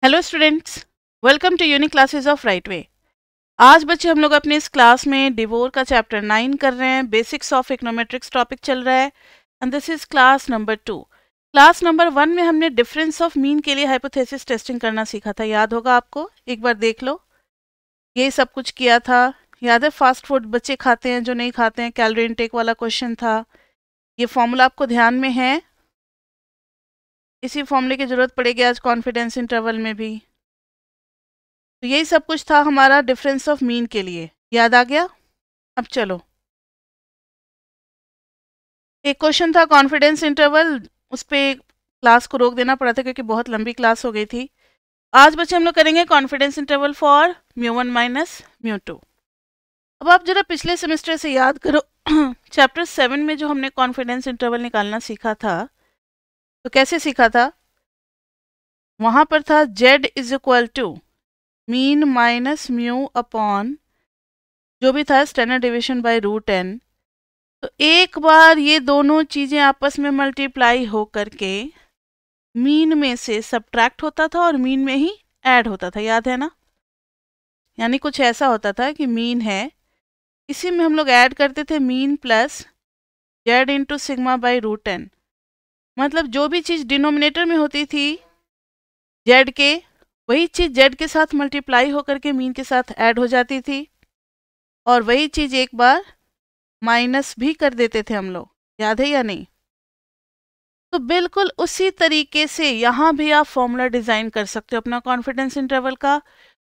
Hello students, welcome to unique classes of right way. आज बच्चे हम लोग अपने इस क्लास में डिवोर का चैप्टर 9 कर रहे हैं। बेसिक्स ऑफ इकोनोमेट्रिक्स टॉपिक चल रहा है and this is class number 2। Class number 1 में हमने डिफरेंस ऑफ मीन के लिए हाइपोथेसिस टेस्टिंग करना सीखा था, याद होगा आपको। एक बार देख लो, ये सब कुछ किया था। याद है, फास्ट फूड बच्चे खाते हैं जो नहीं खाते हैं, कैलोरी इनटेक वाला क्वेश्चन था। ये फॉर्मूला आपको ध्यान में है, इसी फॉर्मूले की जरूरत पड़ेगी आज कॉन्फिडेंस इंटरवल में भी। तो यही सब कुछ था हमारा डिफरेंस ऑफ मीन के लिए, याद आ गया। अब चलो, एक क्वेश्चन था कॉन्फिडेंस इंटरवल, उस पे क्लास को रोक देना पड़ा था क्योंकि बहुत लंबी क्लास हो गई थी। आज बच्चे हम लोग करेंगे कॉन्फिडेंस इंटरवल फॉर μ1 माइनस μ2। अब आप जरा पिछले सेमेस्टर से याद करो चैप्टर 7 में जो हमने कॉन्फिडेंस इंटरवल निकालना सीखा था, तो कैसे सीखा था। वहां पर था z is equal to mean minus mu upon जो भी था स्टैंडर्ड डिवीजन बाय √n। तो एक बार ये दोनों चीजें आपस में मल्टीप्लाई हो करके मीन में से सब्ट्रैक्ट होता था और मीन में ही ऐड होता था, याद है ना। यानी कुछ ऐसा होता था कि मीन है, इसी में हम लोग ऐड करते थे mean plus z into sigma by √n। मतलब जो भी चीज़ डिनोमिनेटर में होती थी z के, वही चीज़ z के साथ मल्टीप्लाई होकर के मीन के साथ ऐड हो जाती थी, और वही चीज़ एक बार माइनस भी कर देते थे हम लोग, याद है या नहीं। तो बिल्कुल उसी तरीके से यहाँ भी आप फॉर्मूला डिज़ाइन कर सकते हो अपना कॉन्फिडेंस इंटरवल का,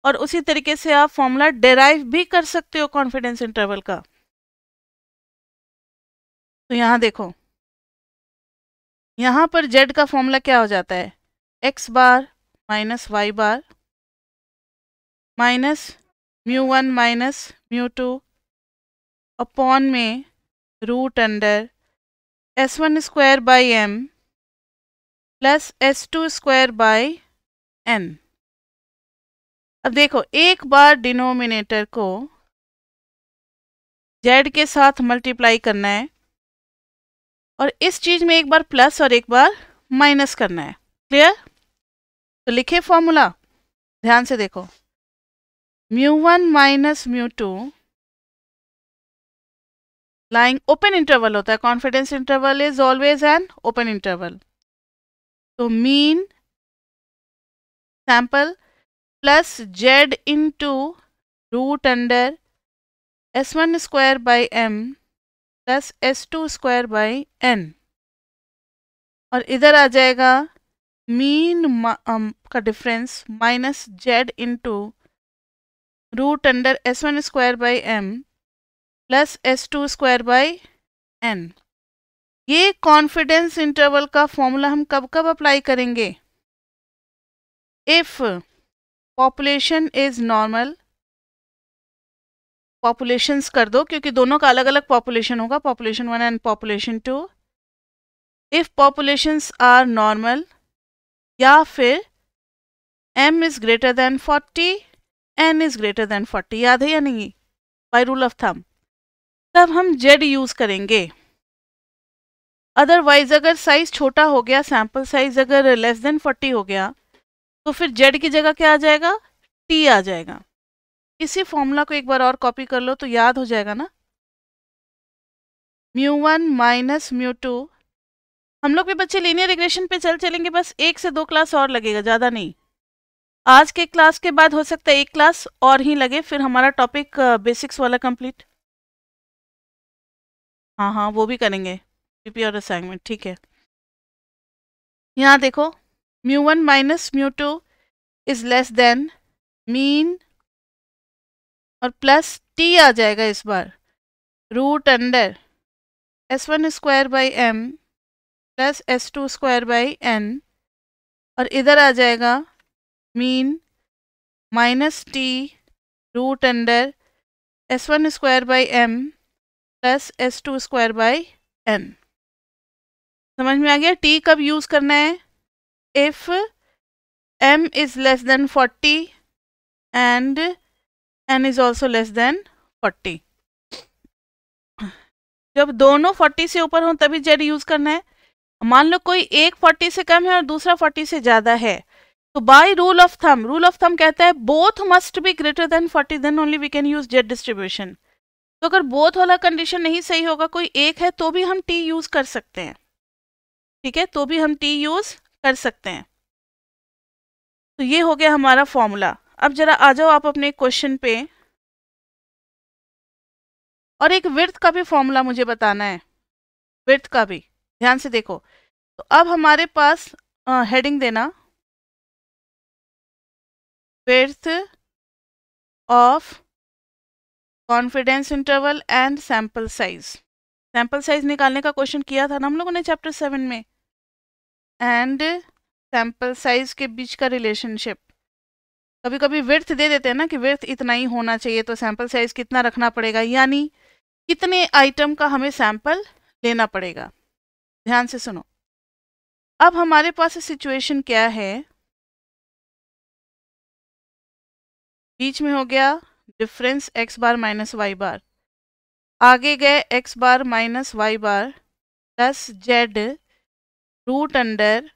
और उसी तरीके से आप फॉर्मूला डेराइव भी कर सकते हो कॉन्फिडेंस इंटरवल का। तो यहाँ देखो, यहाँ पर z का फॉर्मूला क्या हो जाता है, x bar minus y bar minus μ1 minus μ2 upon में √under s1 square by m plus s2 square by n। अब देखो, एक बार डिनोमिनेटर को z के साथ मल्टीप्लाई करना है, और इस चीज में एक बार प्लस और एक बार माइनस करना है। क्लियर। तो लिखे फॉर्मूला, ध्यान से देखो, μ1 माइनस μ2 लाइंग ओपन इंटरवल होता है, confidence interval is always an open interval. तो mean sample plus z into √root under s1 square by m plus s2 square by n, और इधर आ जाएगा मीन का difference minus z into √root under s1 square by m plus s2 square by n। ये confidence interval का formula हम कब कब अप्लाई करेंगे, if population is normal. Populations कर दो क्योंकि दोनों का अलग अलग पॉपुलेशन होगा, population 1 and population 2। If populations are normal, या फिर m is greater than 40, n is greater than 40, याद है या नहीं, बाय रूल ऑफ थंब, तब हम z यूज करेंगे। अदरवाइज अगर साइज छोटा हो गया, सैंपल साइज अगर लेस देन 40 हो गया, तो फिर z की जगह क्या आ जाएगा, t आ जाएगा। इसी फॉर्मूला को एक बार और कॉपी कर लो तो याद हो जाएगा ना। μ1 माइनस μ2, हम लोग भी बच्चे लीनियर रिग्रेशन पे चलेंगे, बस 1 से 2 क्लास और लगेगा, ज़्यादा नहीं। आज के क्लास के बाद हो सकता है 1 क्लास और ही लगे, फिर हमारा टॉपिक बेसिक्स वाला कंप्लीट। हाँ हाँ, वो भी करेंगे, पीपी और असाइनमेंट, ठीक है। यहाँ देखो, μ1 minus μ2 is less than mean, और प्लस t आ जाएगा इस बार √root under s1 square by m plus s2 square by n, और इधर आ जाएगा mean minus t √root under s1 square by m plus s2 square by n। समझ में आ गया t कब यूज करना है, if m is less than 40 and n is also less than 40। जब दोनों 40 से ऊपर हो तभी z यूज करना है। मान लो कोई एक 40 से कम है और दूसरा 40 से ज़्यादा है, तो बाय रूल ऑफ थंब कहता है both must be greater than 40, then only we can use Z distribution. तो अगर बोथ वाला कंडीशन नहीं सही होगा, कोई एक है, तो भी हम टी यूज कर सकते हैं, ठीक है, तो भी हम टी यूज कर सकते हैं। तो ये हो गया हमारा फॉर्मूला। अब जरा आ जाओ आप अपने क्वेश्चन पे, और एक विड्थ का भी फॉर्मूला मुझे बताना है, विड्थ का भी ध्यान से देखो। तो अब हमारे पास हेडिंग देना width of confidence interval and sample size. Sample size निकालने का क्वेश्चन किया था ना हम लोगों ने चैप्टर 7 में, एंड सैंपल साइज के बीच का रिलेशनशिप। कभी कभी विड्थ दे देते हैं ना कि विड्थ इतना ही होना चाहिए, तो सैंपल साइज कितना रखना पड़ेगा, यानी कितने आइटम का हमें सैंपल लेना पड़ेगा। ध्यान से सुनो। अब हमारे पास सिचुएशन क्या है, बीच में हो गया difference x bar minus Y bar, आगे गए x bar minus Y bar plus Z root under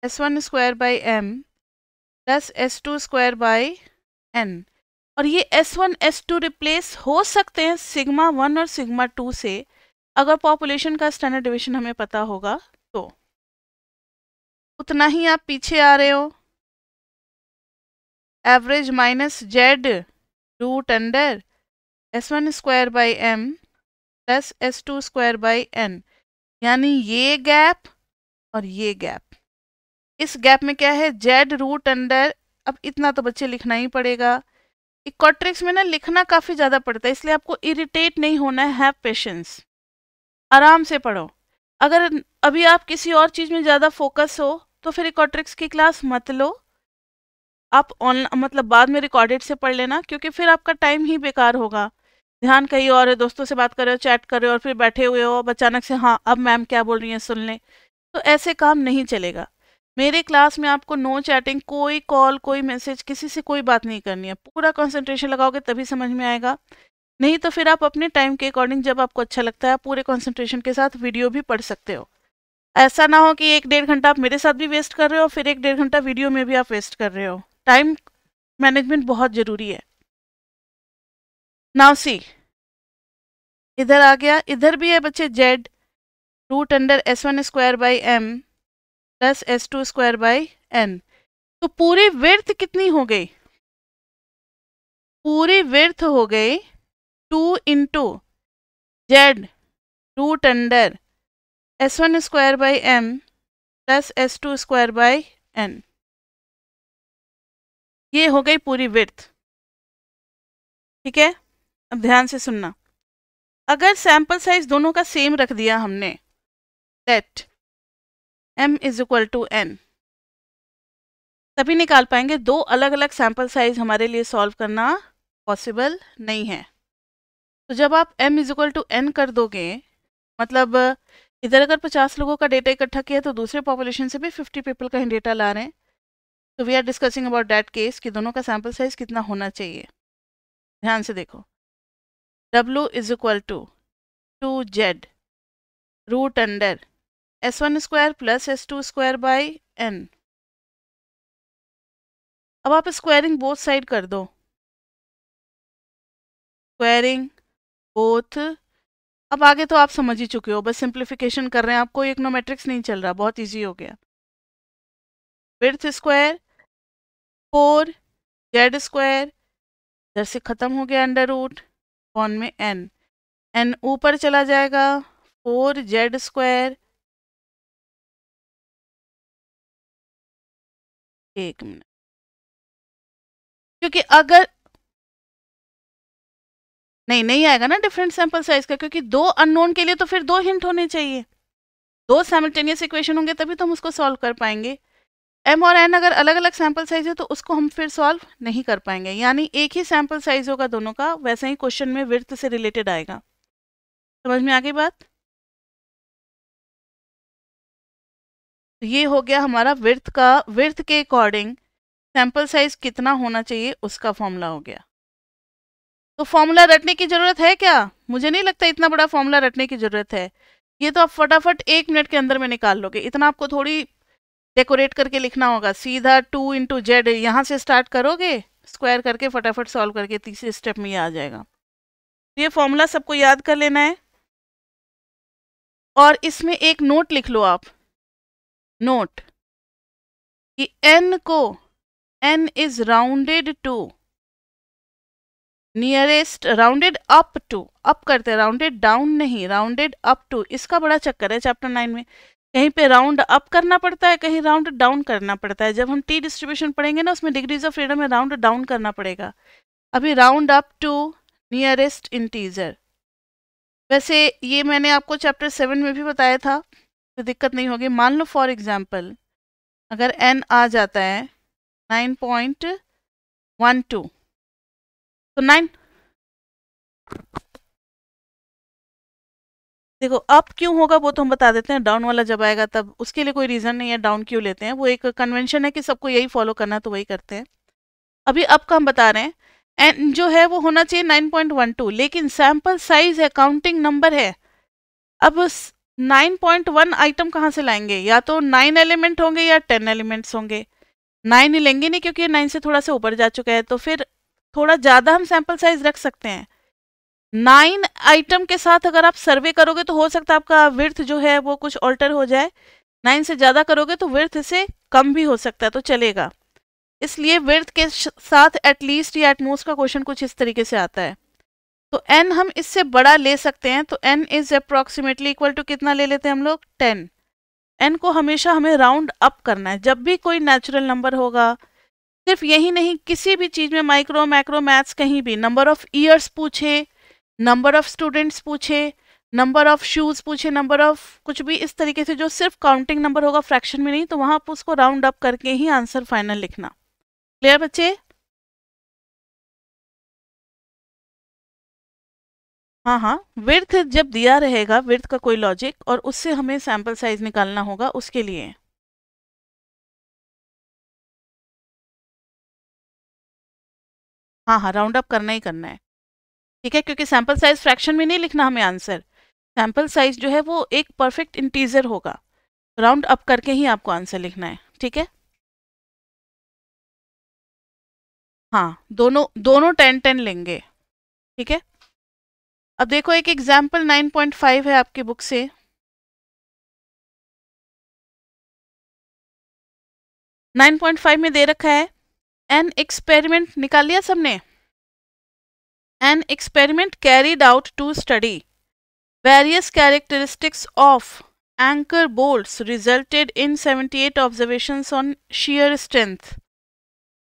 s1 square by m plus s2 square by n। और ये s1 s2 रिप्लेस हो सकते हैं सिग्मा 1 और सिग्मा 2 से, अगर पॉपुलेशन का स्टैंडर्ड डिवीजन हमें पता होगा तो। उतना ही आप पीछे आ रहे हो, average minus Z root under s1 square by m plus s2 square by n, यानी ये गैप और ये गैप। इस गैप में क्या है, जेड रूट अंडर, अब इतना तो बच्चे लिखना ही पड़ेगा। इक्वाट्रिक्स में ना लिखना काफ़ी ज़्यादा पड़ता है, इसलिए आपको इरिटेट नहीं होना है, हैव पेशेंस, आराम से पढ़ो। अगर अभी आप किसी और चीज़ में ज़्यादा फोकस हो तो फिर इक्वाट्रिक्स की क्लास मत लो, आप ऑनलाइन मतलब बाद में रिकॉर्डेड से पढ़ लेना, क्योंकि फिर आपका टाइम ही बेकार होगा। ध्यान कहीं और है, दोस्तों से बात कर रहे हो, चैट कर रहे हो, और फिर बैठे हुए हो, अब अचानक से हाँ अब मैम क्या बोल रही हैं सुन लें, तो ऐसे काम नहीं चलेगा। मेरे क्लास में आपको नो चैटिंग, कोई कॉल, कोई मैसेज, किसी से कोई बात नहीं करनी है, पूरा कंसंट्रेशन लगाओगे तभी समझ में आएगा। नहीं तो फिर आप अपने टाइम के अकॉर्डिंग जब आपको अच्छा लगता है पूरे कंसंट्रेशन के साथ वीडियो भी पढ़ सकते हो। ऐसा ना हो कि 1-1.5 घंटा आप मेरे साथ भी वेस्ट कर रहे हो, फिर 1-1.5 घंटा वीडियो में भी आप वेस्ट कर रहे हो। टाइम मैनेजमेंट बहुत ज़रूरी है। नाउ सी, इधर आ गया, इधर भी है बच्चे Z root under s1 square by m plus s2 square by n। तो पूरी विड्थ कितनी हो गई, पूरी विड्थ हो गई 2 into Z root under s1 square by m plus s2 square by n। ये हो गई पूरी विड्थ, ठीक है। अब ध्यान से सुनना, अगर सैंपल साइज दोनों का सेम रख दिया हमने, let m is equal to n, तभी निकाल पाएंगे। दो अलग अलग सैंपल साइज हमारे लिए सॉल्व करना पॉसिबल नहीं है। तो जब आप m is equal to n कर दोगे, मतलब इधर अगर 50 लोगों का डेटा इकट्ठा किया तो दूसरे पॉपुलेशन से भी 50 पीपल का ही डेटा ला रहे हैं, तो we are discussing about that case कि दोनों का सैंपल साइज कितना होना चाहिए। ध्यान से देखो, w is equal to 2z root under s1 square plus s2 square by n। अब आप स्क्वायरिंग बोथ साइड कर दो, स्क्वायरिंग बोथ। अब आगे तो आप समझ ही चुके हो, बस सिंप्लीफिकेशन कर रहे हैं, आपको इकोनोमेट्रिक्स नहीं चल रहा, बहुत इजी हो गया। विड्थ स्क्वायर 4z स्क्वायर, इधर से खत्म हो गया अंडर रूट, कौन में n ऊपर चला जाएगा 4z स्क्वायर। एक मिनट, क्योंकि अगर नहीं आएगा ना डिफरेंट सैंपल साइज का, क्योंकि दो अननोन के लिए तो फिर दो हिंट होने चाहिए, दो साइमल्टेनियस इक्वेशन होंगे तभी तो हम उसको सॉल्व कर पाएंगे। m और n अगर अलग अलग सैंपल साइज है तो उसको हम फिर सॉल्व नहीं कर पाएंगे, यानी एक ही सैंपल साइज होगा दोनों का, वैसे ही क्वेश्चन में विड्थ से रिलेटेड आएगा। समझ में आ गई बात? तो ये हो गया हमारा विड्थ का, विड्थ के अकॉर्डिंग सैंपल साइज कितना होना चाहिए उसका फॉर्मूला हो गया। तो फॉर्मूला रटने की ज़रूरत है क्या? मुझे नहीं लगता इतना बड़ा फॉर्मूला रटने की ज़रूरत है, ये तो आप फटाफट 1 मिनट के अंदर में निकाल लोगे, इतना आपको थोड़ी डेकोरेट करके लिखना होगा, सीधा 2 इंटू जेड यहाँ से स्टार्ट करोगे, स्क्वायर करके फटाफट सॉल्व करके तीसरे स्टेप में ये आ जाएगा। ये फॉर्मूला सबको याद कर लेना है। और इसमें एक नोट लिख लो आप, नोट कि n को n is rounded to nearest, rounded up to, up करते हैं, राउंडेड डाउन नहीं, राउंडेड अप टू। इसका बड़ा चक्कर है चैप्टर 9 में, कहीं पे राउंड अप करना पड़ता है, कहीं राउंड डाउन करना पड़ता है। जब हम टी डिस्ट्रीब्यूशन पढ़ेंगे ना, उसमें डिग्रीज ऑफ फ्रीडम में राउंड डाउन करना पड़ेगा। अभी round up to nearest integer. वैसे ये मैंने आपको चैप्टर 7 में भी बताया था, तो दिक्कत नहीं होगी। मान लो फॉर एग्जाम्पल अगर n आ जाता है 9.12 तो 9, देखो अप क्यों होगा वो तो हम बता देते हैं, डाउन वाला जब आएगा तब, उसके लिए कोई रीज़न नहीं है डाउन क्यों लेते हैं, वो एक कन्वेंशन है कि सबको यही फॉलो करना है तो वही करते हैं। अभी अप का हम बता रहे हैं, एन जो है वो होना चाहिए 9.12, लेकिन सैम्पल साइज है, काउंटिंग नंबर है। अब 9.1 आइटम कहाँ से लाएंगे, या तो 9 एलिमेंट होंगे या 10 एलिमेंट्स होंगे। 9 ही लेंगे नहीं क्योंकि 9 से थोड़ा सा ऊपर जा चुका है, तो फिर थोड़ा ज़्यादा हम सैम्पल साइज रख सकते हैं। 9 आइटम के साथ अगर आप सर्वे करोगे तो हो सकता है आपका विड्थ जो है वो कुछ ऑल्टर हो जाए। 9 से ज़्यादा करोगे तो विड्थ से कम भी हो सकता है, तो चलेगा। इसलिए विड्थ के साथ एटलीस्ट या एटमोस्ट का क्वेश्चन कुछ इस तरीके से आता है। तो n हम इससे बड़ा ले सकते हैं, तो n is approximately equal to कितना ले लेते हैं हम लोग, 10। n को हमेशा हमें राउंड अप करना है जब भी कोई नेचुरल नंबर होगा। सिर्फ यही नहीं, किसी भी चीज़ में, माइक्रो मैक्रो मैथ्स, कहीं भी नंबर ऑफ ईयर्स पूछे, नंबर ऑफ स्टूडेंट्स पूछे, नंबर ऑफ शूज़ पूछे, नंबर ऑफ कुछ भी इस तरीके से जो सिर्फ काउंटिंग नंबर होगा, फ्रैक्शन में नहीं, तो वहाँ आप उसको राउंड अप करके ही आंसर फाइनल लिखना। क्लियर बच्चे? हाँ हाँ, विड्थ जब दिया रहेगा, विड्थ का कोई लॉजिक, और उससे हमें सैम्पल साइज निकालना होगा उसके लिए। हाँ हाँ, राउंड अप करना ही करना है, ठीक है, क्योंकि सैम्पल साइज फ्रैक्शन में नहीं लिखना हमें आंसर। सैम्पल साइज जो है वो एक परफेक्ट इंटीजर होगा, राउंड अप करके ही आपको आंसर लिखना है, ठीक है। हाँ, दोनों दोनों 10-10 लेंगे, ठीक है। अब देखो एक एग्जाम्पल 9.5 है आपकी बुक से। 9.5 में दे रखा है, एन एक्सपेरिमेंट निकाल लिया सबने। An experiment carried out to study various characteristics of anchor bolts resulted in 78 observations on shear strength।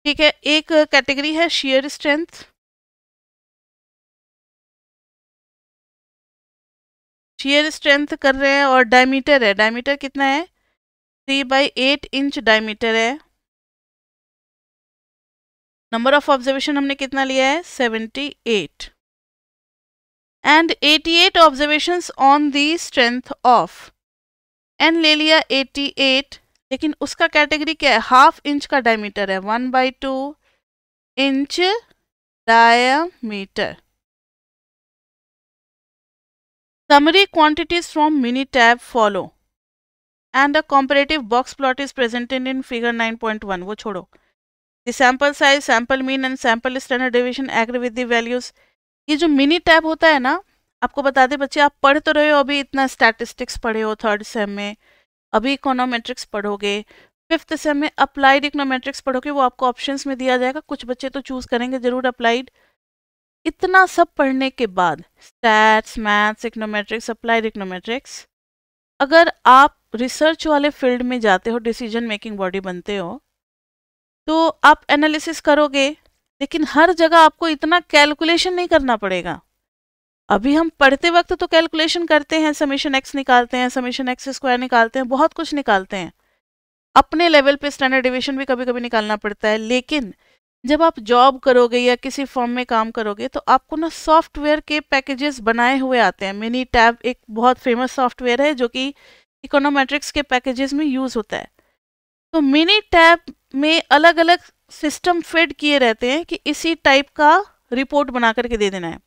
ठीक है, एक कैटेगरी है shear strength, shear strength कर रहे हैं, और डायमीटर है, डायमीटर कितना है, 3/8 इंच डायमीटर है। नंबर ऑफ ऑब्जर्वेशन हमने कितना लिया है, 78, and 88 observations on the strength of, N ले लिया 88, लेकिन उसका कैटेगरी क्या है, हाफ इंच का डायमीटर है, 1/2 inch diameter. Summary quantities from Minitab follow and a comparative box plot is presented in figure 9.1। वो छोड़ो, the sample size, sample mean and sample standard deviation agree with the values। ये जो mini tab होता है ना, आपको बता दे बच्चे, आप पढ़ तो रहे हो, अभी इतना स्टैटिस्टिक्स पढ़े हो थर्ड सेम में, अभी इकोनोमेट्रिक्स पढ़ोगे, फिफ्थ सेम में अप्लाइड इकोनोमेट्रिक्स पढ़ोगे, वो आपको ऑप्शंस में दिया जाएगा। कुछ बच्चे तो चूज करेंगे जरूर अप्लाइड। इतना सब पढ़ने के बाद, stats, maths, econometrics, applied econometrics, अगर आप रिसर्च वाले फील्ड में जाते हो, डिसीजन मेकिंग बॉडी बनते हो, तो आप एनालिसिस करोगे, लेकिन हर जगह आपको इतना कैलकुलेशन नहीं करना पड़ेगा। अभी हम पढ़ते वक्त तो कैलकुलेशन करते हैं, समेशन एक्स निकालते हैं, समेशन एक्स स्क्वायर निकालते हैं, बहुत कुछ निकालते हैं, अपने लेवल पे स्टैंडर्ड डिवीजन भी कभी कभी निकालना पड़ता है। लेकिन जब आप जॉब करोगे या किसी फर्म में काम करोगे, तो आपको ना सॉफ्टवेयर के पैकेजेस बनाए हुए आते हैं। मिनी टैब एक बहुत फेमस सॉफ्टवेयर है जो कि इकोनोमेट्रिक्स के पैकेजेस में यूज होता है। तो मिनी टैब में अलग अलग सिस्टम फिट किए रहते हैं कि इसी टाइप का रिपोर्ट बना करके दे देना है।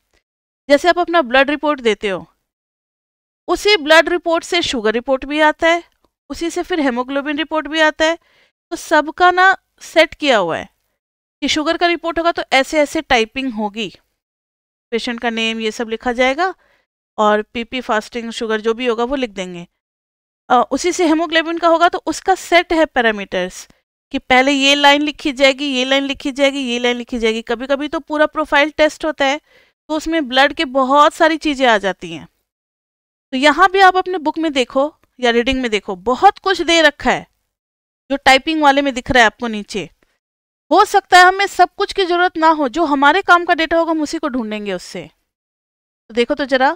जैसे आप अपना ब्लड रिपोर्ट देते हो, उसी ब्लड रिपोर्ट से शुगर रिपोर्ट भी आता है, उसी से फिर हेमोग्लोबिन रिपोर्ट भी आता है। तो सबका ना सेट किया हुआ है कि शुगर का रिपोर्ट होगा तो ऐसे ऐसे टाइपिंग होगी, पेशेंट का नेम ये सब लिखा जाएगा और पीपी फास्टिंग शुगर जो भी होगा वो लिख देंगे। उसी से हेमोग्लोबिन का होगा तो उसका सेट है पैरामीटर्स कि पहले ये लाइन लिखी जाएगी, ये लाइन लिखी जाएगी, ये लाइन लिखी जाएगी। कभी कभी तो पूरा प्रोफाइल टेस्ट होता है तो उसमें ब्लड के बहुत सारी चीज़ें आ जाती हैं। तो यहाँ भी आप अपने बुक में देखो या रीडिंग में देखो, बहुत कुछ दे रखा है जो टाइपिंग वाले में दिख रहा है आपको नीचे। हो सकता है हमें सब कुछ की जरूरत ना हो, जो हमारे काम का डेटा होगा हम उसी को ढूंढेंगे उससे। तो देखो तो जरा,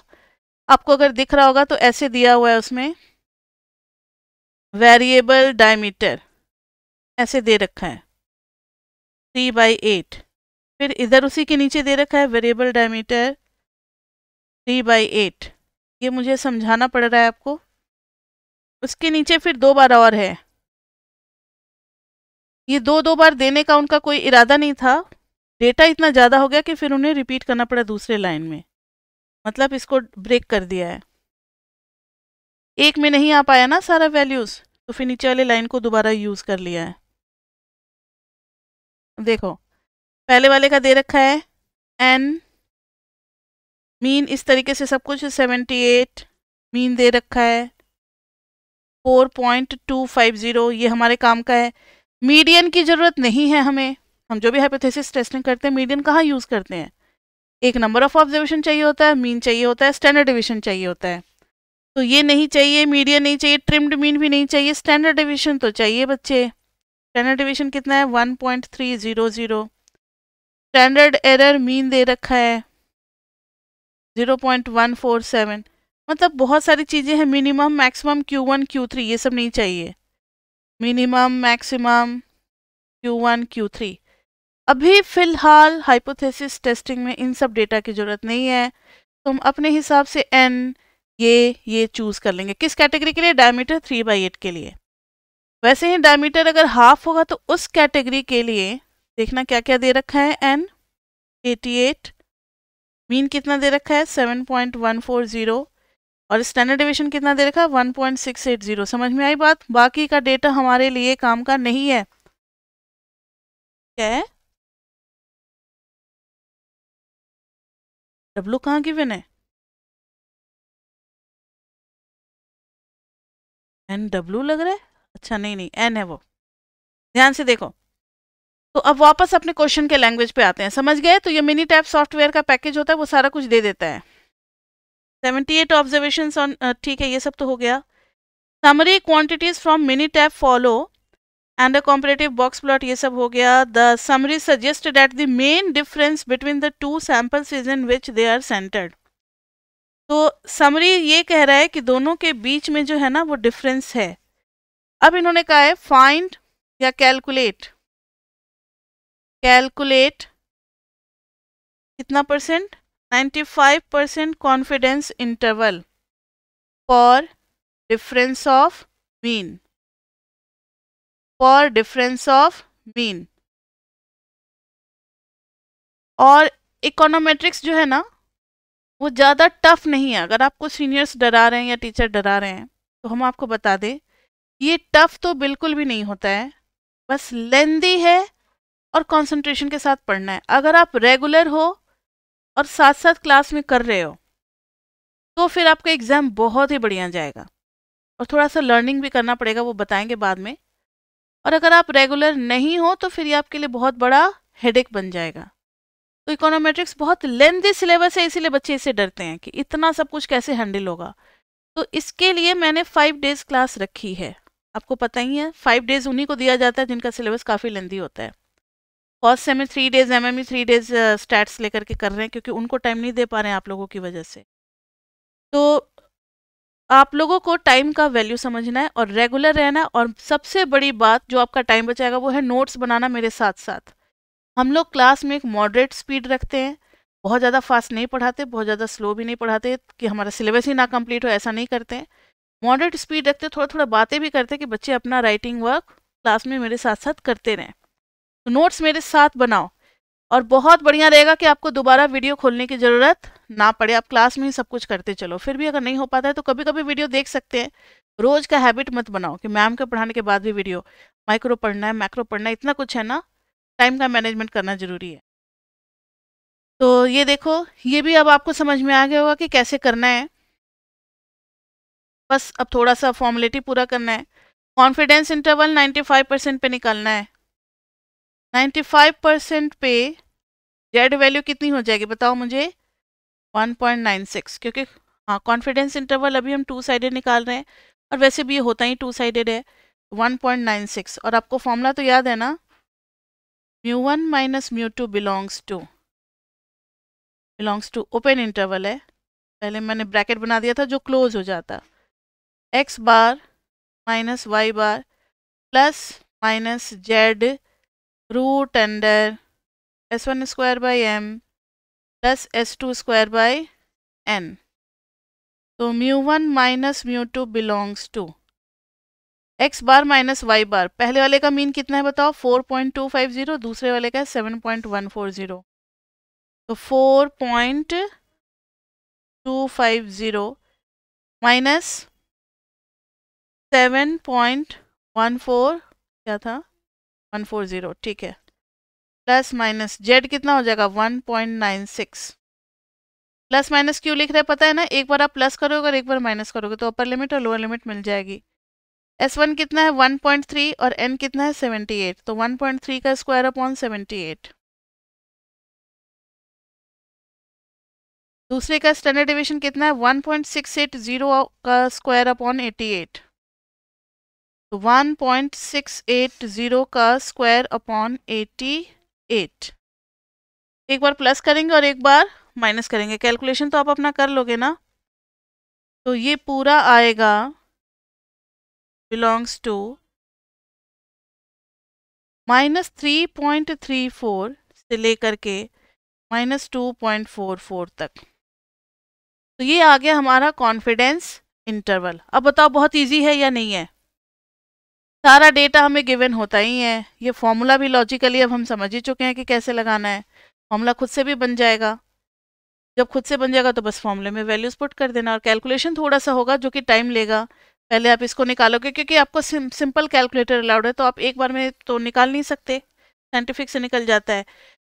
आपको अगर दिख रहा होगा तो ऐसे दिया हुआ है उसमें वेरिएबल डायमीटर ऐसे दे रखा है 3/8। फिर इधर उसी के नीचे दे रखा है वेरिएबल डायमीटर 3/8। ये मुझे समझाना पड़ रहा है आपको। उसके नीचे फिर 2 बार और है। ये दो बार देने का उनका कोई इरादा नहीं था, डेटा इतना ज़्यादा हो गया कि फिर उन्हें रिपीट करना पड़ा दूसरे लाइन में, मतलब इसको ब्रेक कर दिया है। एक में नहीं आ पाया ना सारा वैल्यूज़, तो फिर नीचे वाले लाइन को दोबारा यूज़ कर लिया है। देखो पहले वाले का दे रखा है n, मीन इस तरीके से सब कुछ 78, मीन दे रखा है 4.250, ये हमारे काम का है। मीडियन की ज़रूरत नहीं है हमें, हम जो भी हाइपोथेसिस टेस्टिंग करते हैं मीडियन कहाँ यूज़ करते हैं। एक नंबर ऑफ ऑब्जर्वेशन चाहिए होता है, मीन चाहिए होता है, स्टैंडर्ड डिवीजन चाहिए होता है। तो ये नहीं चाहिए, मीडियन नहीं चाहिए, ट्रिम्ड मीन भी नहीं चाहिए, स्टैंडर्ड डिवीजन तो चाहिए बच्चे। स्टैंडर्ड डिवीजन कितना है 1.300। स्टैंडर्ड एरर मीन दे रखा है 0.147। मतलब बहुत सारी चीज़ें हैं, मिनिमम मैक्सिमम Q1 Q3 ये सब नहीं चाहिए, मिनिमम मैक्सिमम Q1 Q3। अभी फ़िलहाल हाइपोथेसिस टेस्टिंग में इन सब डेटा की ज़रूरत नहीं है, तो हम अपने हिसाब से n ये चूज़ कर लेंगे। किस कैटेगरी के लिए? डायमीटर 3/8 के लिए। वैसे ही डायमीटर अगर हाफ होगा तो उस कैटेगरी के लिए देखना क्या क्या दे रखा है। n 88, मीन कितना दे रखा है 7.140 और स्टैंडर्ड डिवीजन कितना दे रखा है 1.680। समझ में आई बात? बाकी का डेटा हमारे लिए काम का नहीं है। क्या है? डब्लू कहाँ गिवन है? NW लग रहा है। अच्छा नहीं n है वो, ध्यान से देखो। तो अब वापस अपने क्वेश्चन के लैंग्वेज पे आते हैं, समझ गए? तो ये मिनीटैब सॉफ्टवेयर का पैकेज होता है, वो सारा कुछ दे देता है। 78 ऑब्जर्वेशंस ऑन, ठीक है ये सब तो हो गया। Summary quantities from Minitab follow and a comparative box plot, ये सब हो गया। The summary suggest that the main difference between the two samples is in which they are centred. तो समरी ये कह रहा है कि दोनों के बीच में जो है ना वो डिफरेंस है। अब इन्होंने कहा है फाइंड या कैलकुलेट, कैलकुलेट कितना percent? 95% confidence interval for difference of mean, for difference of mean. और इकोनोमेट्रिक्स जो है ना वो ज़्यादा टफ नहीं है। अगर आपको सीनियर्स डरा रहे हैं या टीचर डरा रहे हैं तो हम आपको बता दें ये टफ तो बिल्कुल भी नहीं होता है, बस लेंदी है और कंसंट्रेशन के साथ पढ़ना है। अगर आप रेगुलर हो और साथ साथ क्लास में कर रहे हो तो फिर आपका एग्ज़ाम बहुत ही बढ़िया जाएगा। और थोड़ा सा लर्निंग भी करना पड़ेगा, वो बताएंगे बाद में। और अगर आप रेगुलर नहीं हो तो फिर ये आपके लिए बहुत बड़ा हेडेक बन जाएगा। तो इकोनोमेट्रिक्स बहुत लेंथी सिलेबस है, इसीलिए बच्चे इससे डरते हैं कि इतना सब कुछ कैसे हैंडल होगा। तो इसके लिए मैंने 5 डेज़ क्लास रखी है। आपको पता ही है 5 डेज़ उन्हीं को दिया जाता है जिनका सिलेबस काफ़ी लेंथी होता है। फर्स्ट सेम में 3 डेज़ MME, 3 डेज़ स्टैट्स लेकर के कर रहे हैं क्योंकि उनको टाइम नहीं दे पा रहे हैं आप लोगों की वजह से। तो आप लोगों को टाइम का वैल्यू समझना है और रेगुलर रहना है। और सबसे बड़ी बात जो आपका टाइम बचाएगा वो है नोट्स बनाना मेरे साथ साथ। हम लोग क्लास में एक मॉडरेट स्पीड रखते हैं, बहुत ज़्यादा फास्ट नहीं पढ़ाते, बहुत ज़्यादा स्लो भी नहीं पढ़ाते कि हमारा सिलेबस ही ना कंप्लीट हो, ऐसा नहीं करते हैं। मॉडरेट स्पीड रखते, थोड़ा थोड़ा बातें भी करते हैं कि बच्चे अपना राइटिंग वर्क क्लास में मेरे साथ साथ करते रहें। तो नोट्स मेरे साथ बनाओ और बहुत बढ़िया रहेगा कि आपको दोबारा वीडियो खोलने की ज़रूरत ना पड़े, आप क्लास में ही सब कुछ करते चलो। फिर भी अगर नहीं हो पाता है तो कभी कभी वीडियो देख सकते हैं। रोज का हैबिट मत बनाओ कि मैम के पढ़ाने के बाद भी वीडियो, माइक्रो पढ़ना है, मैक्रो पढ़ना है, इतना कुछ है ना, टाइम का मैनेजमेंट करना जरूरी है। तो ये देखो, ये भी अब आपको समझ में आ गया होगा कि कैसे करना है। बस अब थोड़ा सा फॉर्मेलिटी पूरा करना है। कॉन्फिडेंस इंटरवल 95% पे निकालना है। 95% पे जेड वैल्यू कितनी हो जाएगी बताओ मुझे? 1.96, क्योंकि हाँ कॉन्फिडेंस इंटरवल अभी हम टू साइडेड निकाल रहे हैं और वैसे भी ये होता ही टू साइडेड है। 1.96, और आपको फॉर्मूला तो याद है ना, μ1 minus μ2 belongs to open interval है, पहले मैंने ब्रैकेट बना दिया था जो क्लोज हो जाता, x bar minus Y bar plus minus Z root under s1 square by m plus s2 square by n। तो μ1 minus μ2 belongs to x bar minus Y bar, पहले वाले का मीन कितना है बताओ? 4.250, दूसरे वाले का 7.140, तो 4.250 माइनस 7.14 क्या था, 140, ठीक है, प्लस माइनस जेड कितना हो जाएगा 1.96। प्लस माइनस क्यों लिख रहे हैं पता है ना, एक बार आप प्लस करोगे और एक बार माइनस करोगे तो अपर लिमिट और लोअर लिमिट मिल जाएगी। S1 कितना है 1.3 और n कितना है 78, तो 1.3 का स्क्वायर अपॉन 78। दूसरे का स्टैंडर्ड डिवीजन कितना है 1.680 का स्क्वायर अपॉन 88, तो 1.680 का स्क्वायर अपॉन 88। एक बार प्लस करेंगे और एक बार माइनस करेंगे, कैलकुलेशन तो आप अपना कर लोगे ना। तो ये पूरा आएगा बिलोंग्स टू -3.34 से लेकर के -2.44 तक। तो ये आ गया हमारा कॉन्फिडेंस इंटरवल। अब बताओ बहुत इजी है या नहीं है? सारा डेटा हमें गिवन होता ही है, ये फॉर्मूला भी लॉजिकली अब हम समझ ही चुके हैं कि कैसे लगाना है, फॉर्मूला खुद से भी बन जाएगा। जब खुद से बन जाएगा तो बस फॉर्मूले में वैल्यूज पुट कर देना, और कैलकुलेशन थोड़ा सा होगा जो कि टाइम लेगा। पहले आप इसको निकालोगे क्योंकि आपको सिंपल कैलकुलेटर अलाउड है, तो आप एक बार में तो निकाल नहीं सकते, साइंटिफिक से निकल जाता है।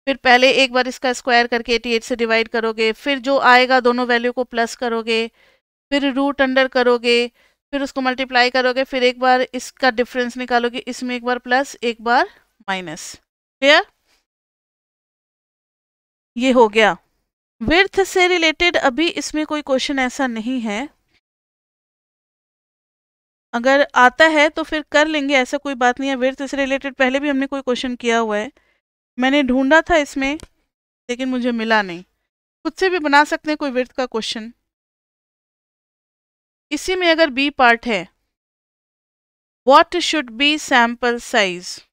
फिर पहले एक बार इसका स्क्वायर करके 88 से डिवाइड करोगे, फिर जो आएगा दोनों वैल्यू को प्लस करोगे, फिर रूट अंडर करोगे, फिर उसको मल्टीप्लाई करोगे, फिर एक बार इसका डिफरेंस निकालोगे, इसमें एक बार प्लस एक बार माइनस। क्लियर? ये हो गया। विड्थ से रिलेटेड अभी इसमें कोई क्वेश्चन ऐसा नहीं है, अगर आता है तो फिर कर लेंगे, ऐसा कोई बात नहीं है। विड्थ से रिलेटेड पहले भी हमने कोई क्वेश्चन किया हुआ है, मैंने ढूंढा था इसमें लेकिन मुझे मिला नहीं। खुद से भी बना सकते हैं कोई विड्थ का क्वेश्चन। इसी में अगर बी पार्ट है, what should be sample size,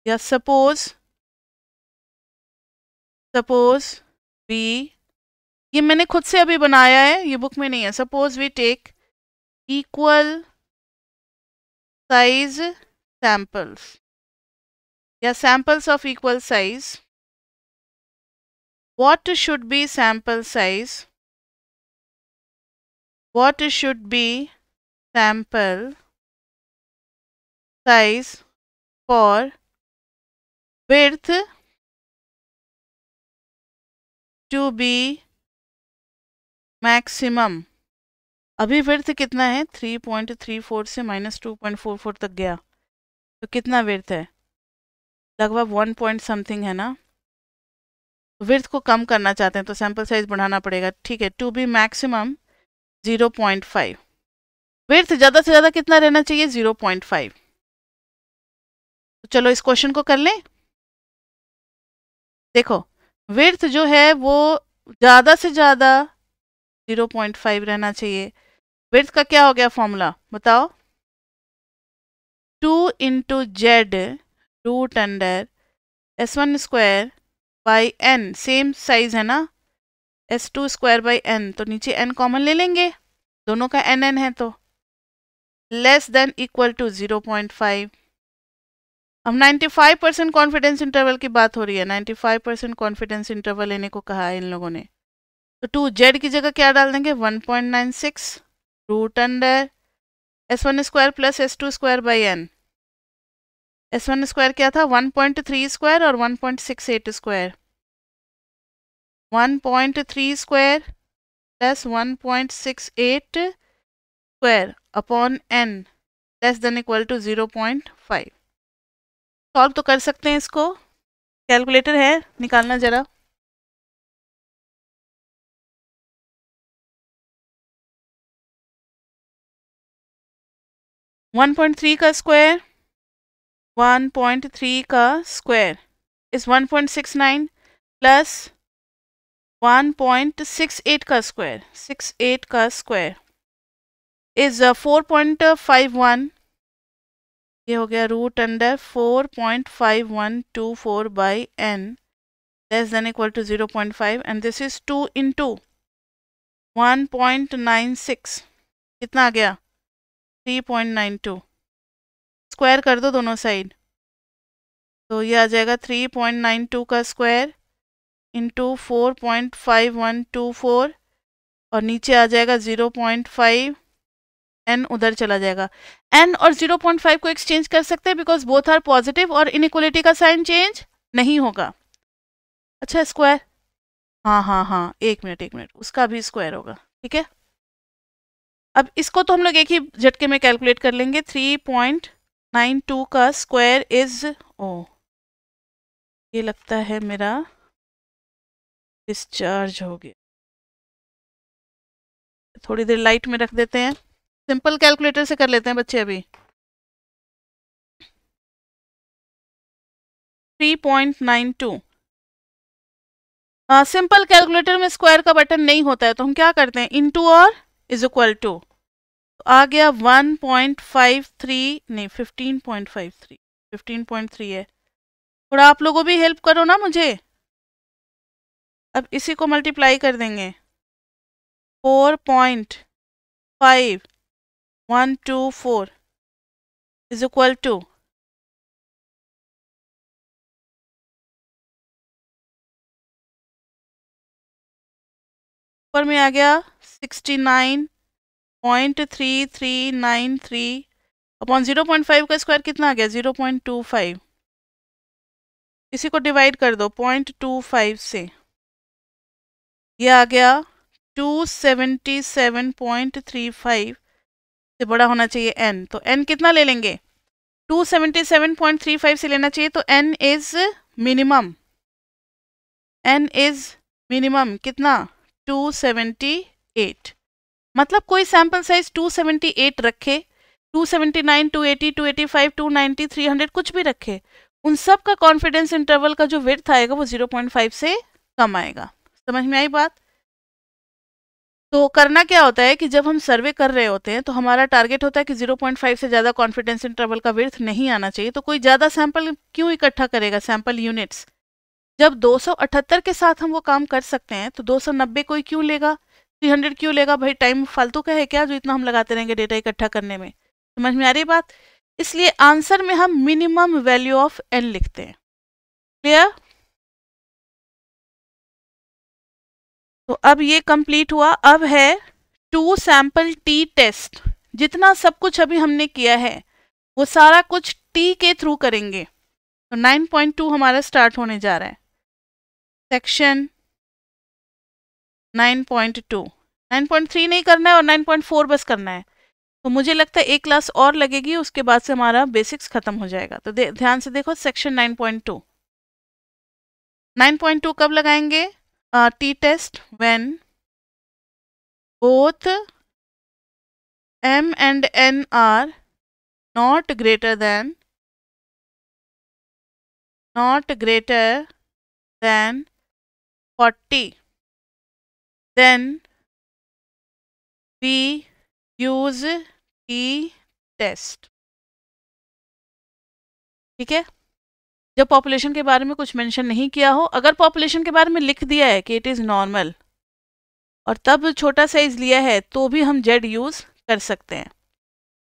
या सपोज बी, ये मैंने खुद से अभी बनाया है, ये बुक में नहीं है। Suppose we take equal size samples, या samples of equal size, what should be sample size, what should be sample size for width to be maximum। अभी विड्थ कितना है 3.34 से -2.44 तक गया, तो कितना विड्थ है? लगभग 1 पॉइंट समथिंग है ना। विड्थ को कम करना चाहते हैं तो सैंपल साइज बढ़ाना पड़ेगा, ठीक है। टू बी मैक्सिमम 0.5, विड्थ ज़्यादा से ज़्यादा कितना रहना चाहिए 0.5। तो चलो इस क्वेश्चन को कर लें। देखो विड्थ जो है वो ज़्यादा से ज़्यादा 0.5 रहना चाहिए। विड्थ का क्या हो गया फॉर्मूला बताओ? 2 into Z root under S1 square by n, same size है ना, S2 स्क्वायर बाई n, तो नीचे n कॉमन ले लेंगे, दोनों का n है, तो लेस देन इक्वल टू 0.5। अब 95% कॉन्फिडेंस इंटरवल की बात हो रही है, 95% कॉन्फिडेंस इंटरवल लेने को कहा है इन लोगों ने। तो 2z की जगह क्या डाल देंगे 1.96 root under s1 square plus s2 square by n। s1 square क्या था 1.3 स्क्वायर और 1.68 square. 1.3 square plus 1.68 square upon n less than equal to 0.5। Solve तो कर सकते हैं इसको, कैलकुलेटर है, निकालना जरा। वन पॉइंट थ्री का स्क्वायर 1.3 का स्क्वायर इज 1.69 प्लस 1.68 का स्क्वायर 68 का स्क्वायर इज 4.51। ये हो गया root under 4.5124 by n less than equal to 0.5 and this is 2 into 1.96 कितना आ गया 3.92। स्क्वायर कर दो दोनों साइड तो ये आ जाएगा 3.92 का स्क्वायर इंटू 4.5124 और नीचे आ जाएगा 0.5 n उधर चला जाएगा। n और 0.5 को एक्सचेंज कर सकते हैं बिकॉज बोथ आर पॉजिटिव और इनइक्वालिटी का साइन चेंज नहीं होगा। अच्छा स्क्वायर हाँ एक मिनट उसका भी स्क्वायर होगा, ठीक है। अब इसको तो हम लोग एक ही झटके में कैलकुलेट कर लेंगे। 3.92 का स्क्वायर इज ये लगता है मेरा डिस्चार्ज हो गया, थोड़ी देर लाइट में रख देते हैं। सिंपल कैलकुलेटर से कर लेते हैं बच्चे अभी। 3.92 सिंपल कैलकुलेटर में स्क्वायर का बटन नहीं होता है तो हम क्या करते हैं इनटू और इज इक्वल टू। तो आ गया 1.53 नहीं 15.53 15.3 है। थोड़ा आप लोगों भी हेल्प करो ना मुझे। अब इसी को मल्टीप्लाई कर देंगे 4.5124 इज इक्वल टू ऊपर में आ गया 69.3393 अपॉन 0.5 का स्क्वायर कितना आ गया 0.25। इसी को डिवाइड कर दो 0.25 से, ये आ गया 277.35 से बड़ा होना चाहिए n। तो n कितना ले लेंगे 277.35 से लेना चाहिए तो n is minimum. n is minimum कितना 278। मतलब कोई सैंपल साइज 278 रखे 279 280 285 290 300 कुछ भी रखे, उन सब का कॉन्फिडेंस इंटरवल का जो विड्थ आएगा वो 0.5 से कम आएगा। समझ में आई बात। तो करना क्या होता है कि जब हम सर्वे कर रहे होते हैं तो हमारा टारगेट होता है कि 0.5 से ज़्यादा कॉन्फिडेंस इंटरवल का विड्थ नहीं आना चाहिए। तो कोई ज़्यादा सैंपल क्यों इकट्ठा करेगा, सैंपल यूनिट्स। जब 278 के साथ हम वो काम कर सकते हैं तो 290 कोई क्यों लेगा, 300 क्यों लेगा। भाई टाइम फालतू का है क्या जो इतना हम लगाते रहेंगे डेटा इकट्ठा करने में। समझ में आ रही बात। इसलिए आंसर में हम मिनिमम वैल्यू ऑफ n लिखते हैं। क्लियर। तो अब ये कंप्लीट हुआ। अब है 2 सैंपल टी टेस्ट। जितना सब कुछ अभी हमने किया है वो सारा कुछ टी के थ्रू करेंगे। तो 9.2 हमारा स्टार्ट होने जा रहा है। सेक्शन 9.2 9.3 नहीं करना है और 9.4 बस करना है। तो मुझे लगता है एक क्लास और लगेगी, उसके बाद से हमारा बेसिक्स खत्म हो जाएगा। तो ध्यान से देखो सेक्शन 9.2 9.2 कब लगाएंगे T test when both m and n are not greater than 40, then we use t-test। ठीक है। जब पॉपुलेशन के बारे में कुछ मेंशन नहीं किया हो, अगर पॉपुलेशन के बारे में लिख दिया है कि इट इज़ नॉर्मल और तब छोटा साइज लिया है तो भी हम जेड यूज़ कर सकते हैं।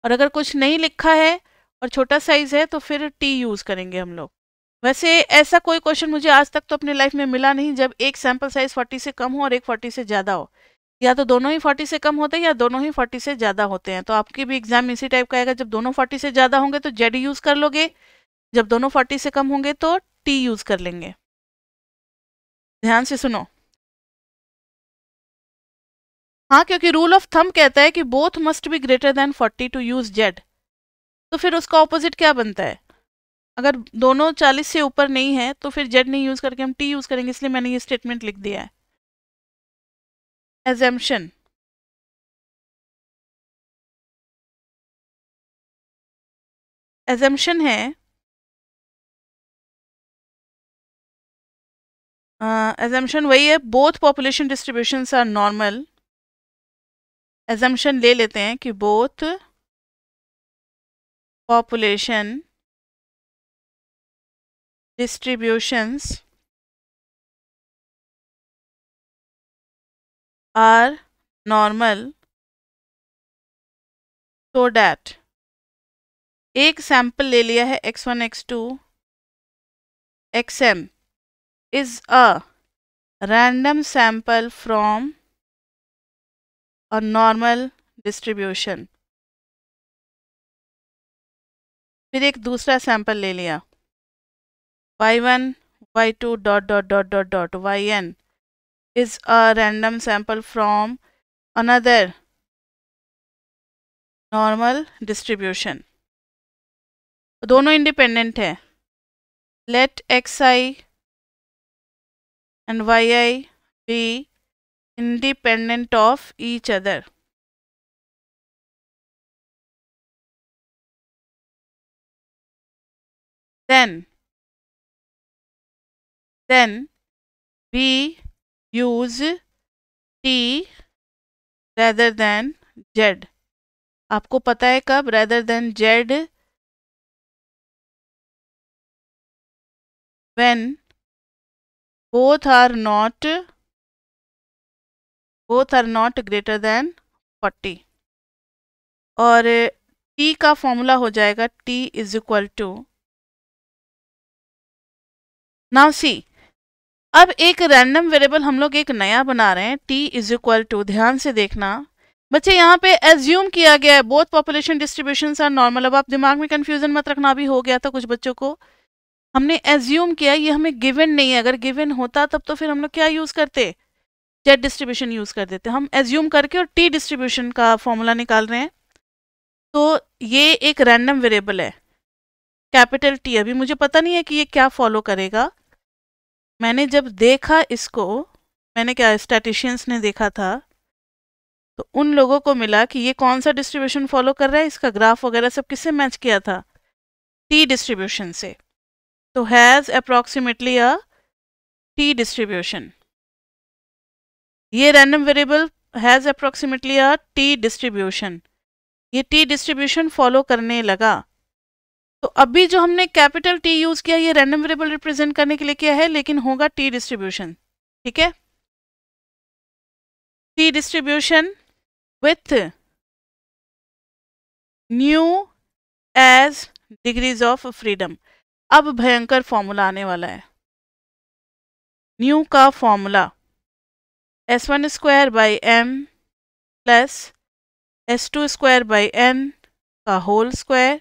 और अगर कुछ नहीं लिखा है और छोटा साइज है तो फिर टी यूज़ करेंगे हम लोग। वैसे ऐसा कोई क्वेश्चन मुझे आज तक तो अपनी लाइफ में मिला नहीं जब एक सैंपल साइज 40 से कम हो और एक 40 से ज़्यादा हो। या तो दोनों ही 40 से कम होते हैं या दोनों ही 40 से ज़्यादा होते हैं। तो आपकी भी एग्जाम इसी टाइप का आएगा, जब दोनों 40 से ज़्यादा होंगे तो जेड यूज़ कर लोगे, जब दोनों 40 से कम होंगे तो टी यूज़ कर लेंगे। ध्यान से सुनो। हाँ, क्योंकि रूल ऑफ थंब कहता है कि both must be greater than 40 to use Z. तो फिर उसका ऑपोजिट क्या बनता है? अगर दोनों 40 से ऊपर नहीं है तो फिर जेड नहीं यूज करके हम टी यूज करेंगे, इसलिए मैंने ये स्टेटमेंट लिख दिया है। एजम्पशन। एजम्पशन है एजम्पशन वही है, both population distributions are normal. Assumption ले लेते हैं कि both population distributions are normal so that एक सैंपल ले लिया है x1 x2 xm is a random sample from a normal distribution। फिर एक दूसरा सैंपल ले लिया y1 y2 dot dot dot dot dot yn is a random sample from another normal distribution। दोनों इंडिपेंडेंट है। let xi and yi be independent of each other। then we use t rather than z। आपको पता है कब? rather than z when both are not greater than 40। और t का formula हो जाएगा t is equal to, now see, अब एक रैंडम वेरिएबल हम लोग एक नया बना रहे हैं t इज इक्वल टू, ध्यान से देखना बच्चे, यहाँ पे एज्यूम किया गया है both population distributions are normal. अब आप दिमाग में कंफ्यूजन मत रखना, अभी हो गया था कुछ बच्चों को। हमने एज्यूम किया, ये हमें गिवन नहीं है। अगर गिवन होता तब तो फिर हम लोग क्या यूज करते? जेड डिस्ट्रीब्यूशन यूज कर देते। हम एज्यूम करके और टी डिस्ट्रीब्यूशन का फॉर्मूला निकाल रहे हैं। तो ये एक रैंडम वेरिएबल है कैपिटल टी। अभी मुझे पता नहीं है कि ये क्या फॉलो करेगा। मैंने जब देखा इसको, मैंने क्या, स्टैटिशियंस ने देखा था, तो उन लोगों को मिला कि ये कौन सा डिस्ट्रीब्यूशन फॉलो कर रहा है, इसका ग्राफ वगैरह सब किससे मैच किया था? टी डिस्ट्रीब्यूशन से। तो has approximately a t distribution. ये random variable has approximately a t distribution. ये टी डिस्ट्रीब्यूशन फॉलो करने लगा। तो अभी जो हमने कैपिटल टी यूज किया ये रैंडम वेरिएबल रिप्रेजेंट करने के लिए किया है, लेकिन होगा टी डिस्ट्रीब्यूशन। ठीक है, T distribution with nu as degrees of freedom. अब भयंकर फॉर्मूला आने वाला है। न्यू का formula s1 square by m plus s2 square by n का होल स्क्वायर,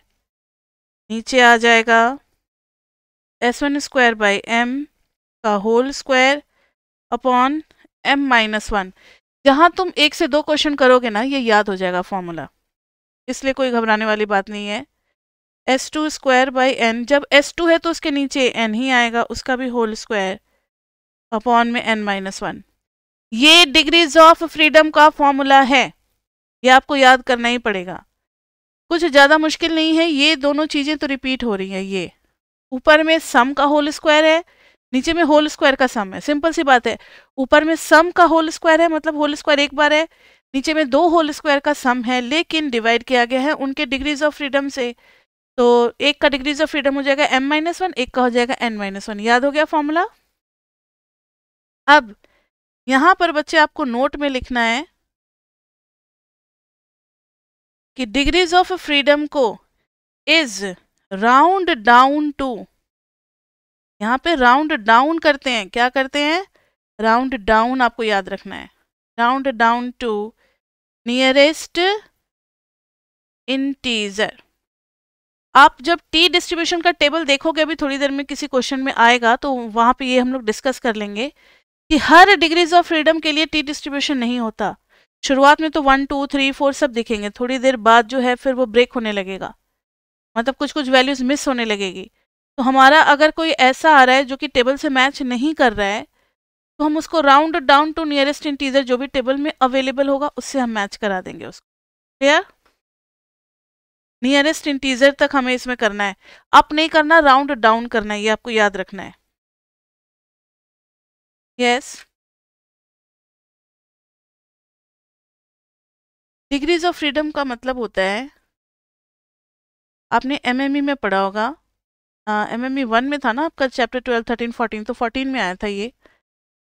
नीचे आ जाएगा s1 स्क्वायर बाई m का whole square upon m minus 1। जहाँ तुम एक से दो क्वेश्चन करोगे ना, ये याद हो जाएगा फॉर्मूला, इसलिए कोई घबराने वाली बात नहीं है। s2 स्क्वायर बाई n, जब s2 है तो उसके नीचे n ही आएगा, उसका भी होल स्क्वायर अपॉन में n माइनस 1। ये डिग्रीज ऑफ फ्रीडम का फॉर्मूला है, ये आपको याद करना ही पड़ेगा। कुछ ज़्यादा मुश्किल नहीं है, ये दोनों चीज़ें तो रिपीट हो रही हैं। ये ऊपर में सम का होल स्क्वायर है, नीचे में होल स्क्वायर का सम है। सिंपल सी बात है, ऊपर में सम का होल स्क्वायर है मतलब होल स्क्वायर एक बार है, नीचे में दो होल स्क्वायर का सम है, लेकिन डिवाइड किया गया है उनके डिग्रीज ऑफ फ्रीडम से। तो एक का डिग्रीज ऑफ फ्रीडम हो जाएगा m माइनस 1, एक का हो जाएगा n माइनस 1। याद हो गया फॉर्मूला? अब यहाँ पर बच्चे आपको नोट में लिखना है कि डिग्रीज ऑफ फ्रीडम को इज राउंड डाउन टू यहाँ पे राउंड डाउन करते हैं, क्या करते हैं, राउंड डाउन, आपको याद रखना है, round down to nearest integer. आप जब टी डिस्ट्रीब्यूशन का टेबल देखोगे अभी थोड़ी देर में किसी क्वेश्चन में आएगा, तो वहां पे ये हम लोग डिस्कस कर लेंगे कि हर डिग्रीज ऑफ फ्रीडम के लिए टी डिस्ट्रीब्यूशन नहीं होता। शुरुआत में तो 1 2 3 4 सब दिखेंगे, थोड़ी देर बाद जो है फिर वो ब्रेक होने लगेगा, मतलब कुछ कुछ वैल्यूज मिस होने लगेगी। तो हमारा अगर कोई ऐसा आ रहा है जो कि टेबल से मैच नहीं कर रहा है, तो हम उसको round down to nearest integer जो भी टेबल में अवेलेबल होगा उससे हम मैच करा देंगे उसको। क्लियर? नियरेस्ट इंटीजर तक हमें इसमें करना है, अप नहीं करना, राउंड डाउन करना है, ये आपको याद रखना है। यस, डिग्रीज ऑफ फ्रीडम का मतलब होता है, आपने एमएमई में पढ़ा होगा, एमएमई 1 में था ना आपका चैप्टर 12 13 14, तो 14 में आया था ये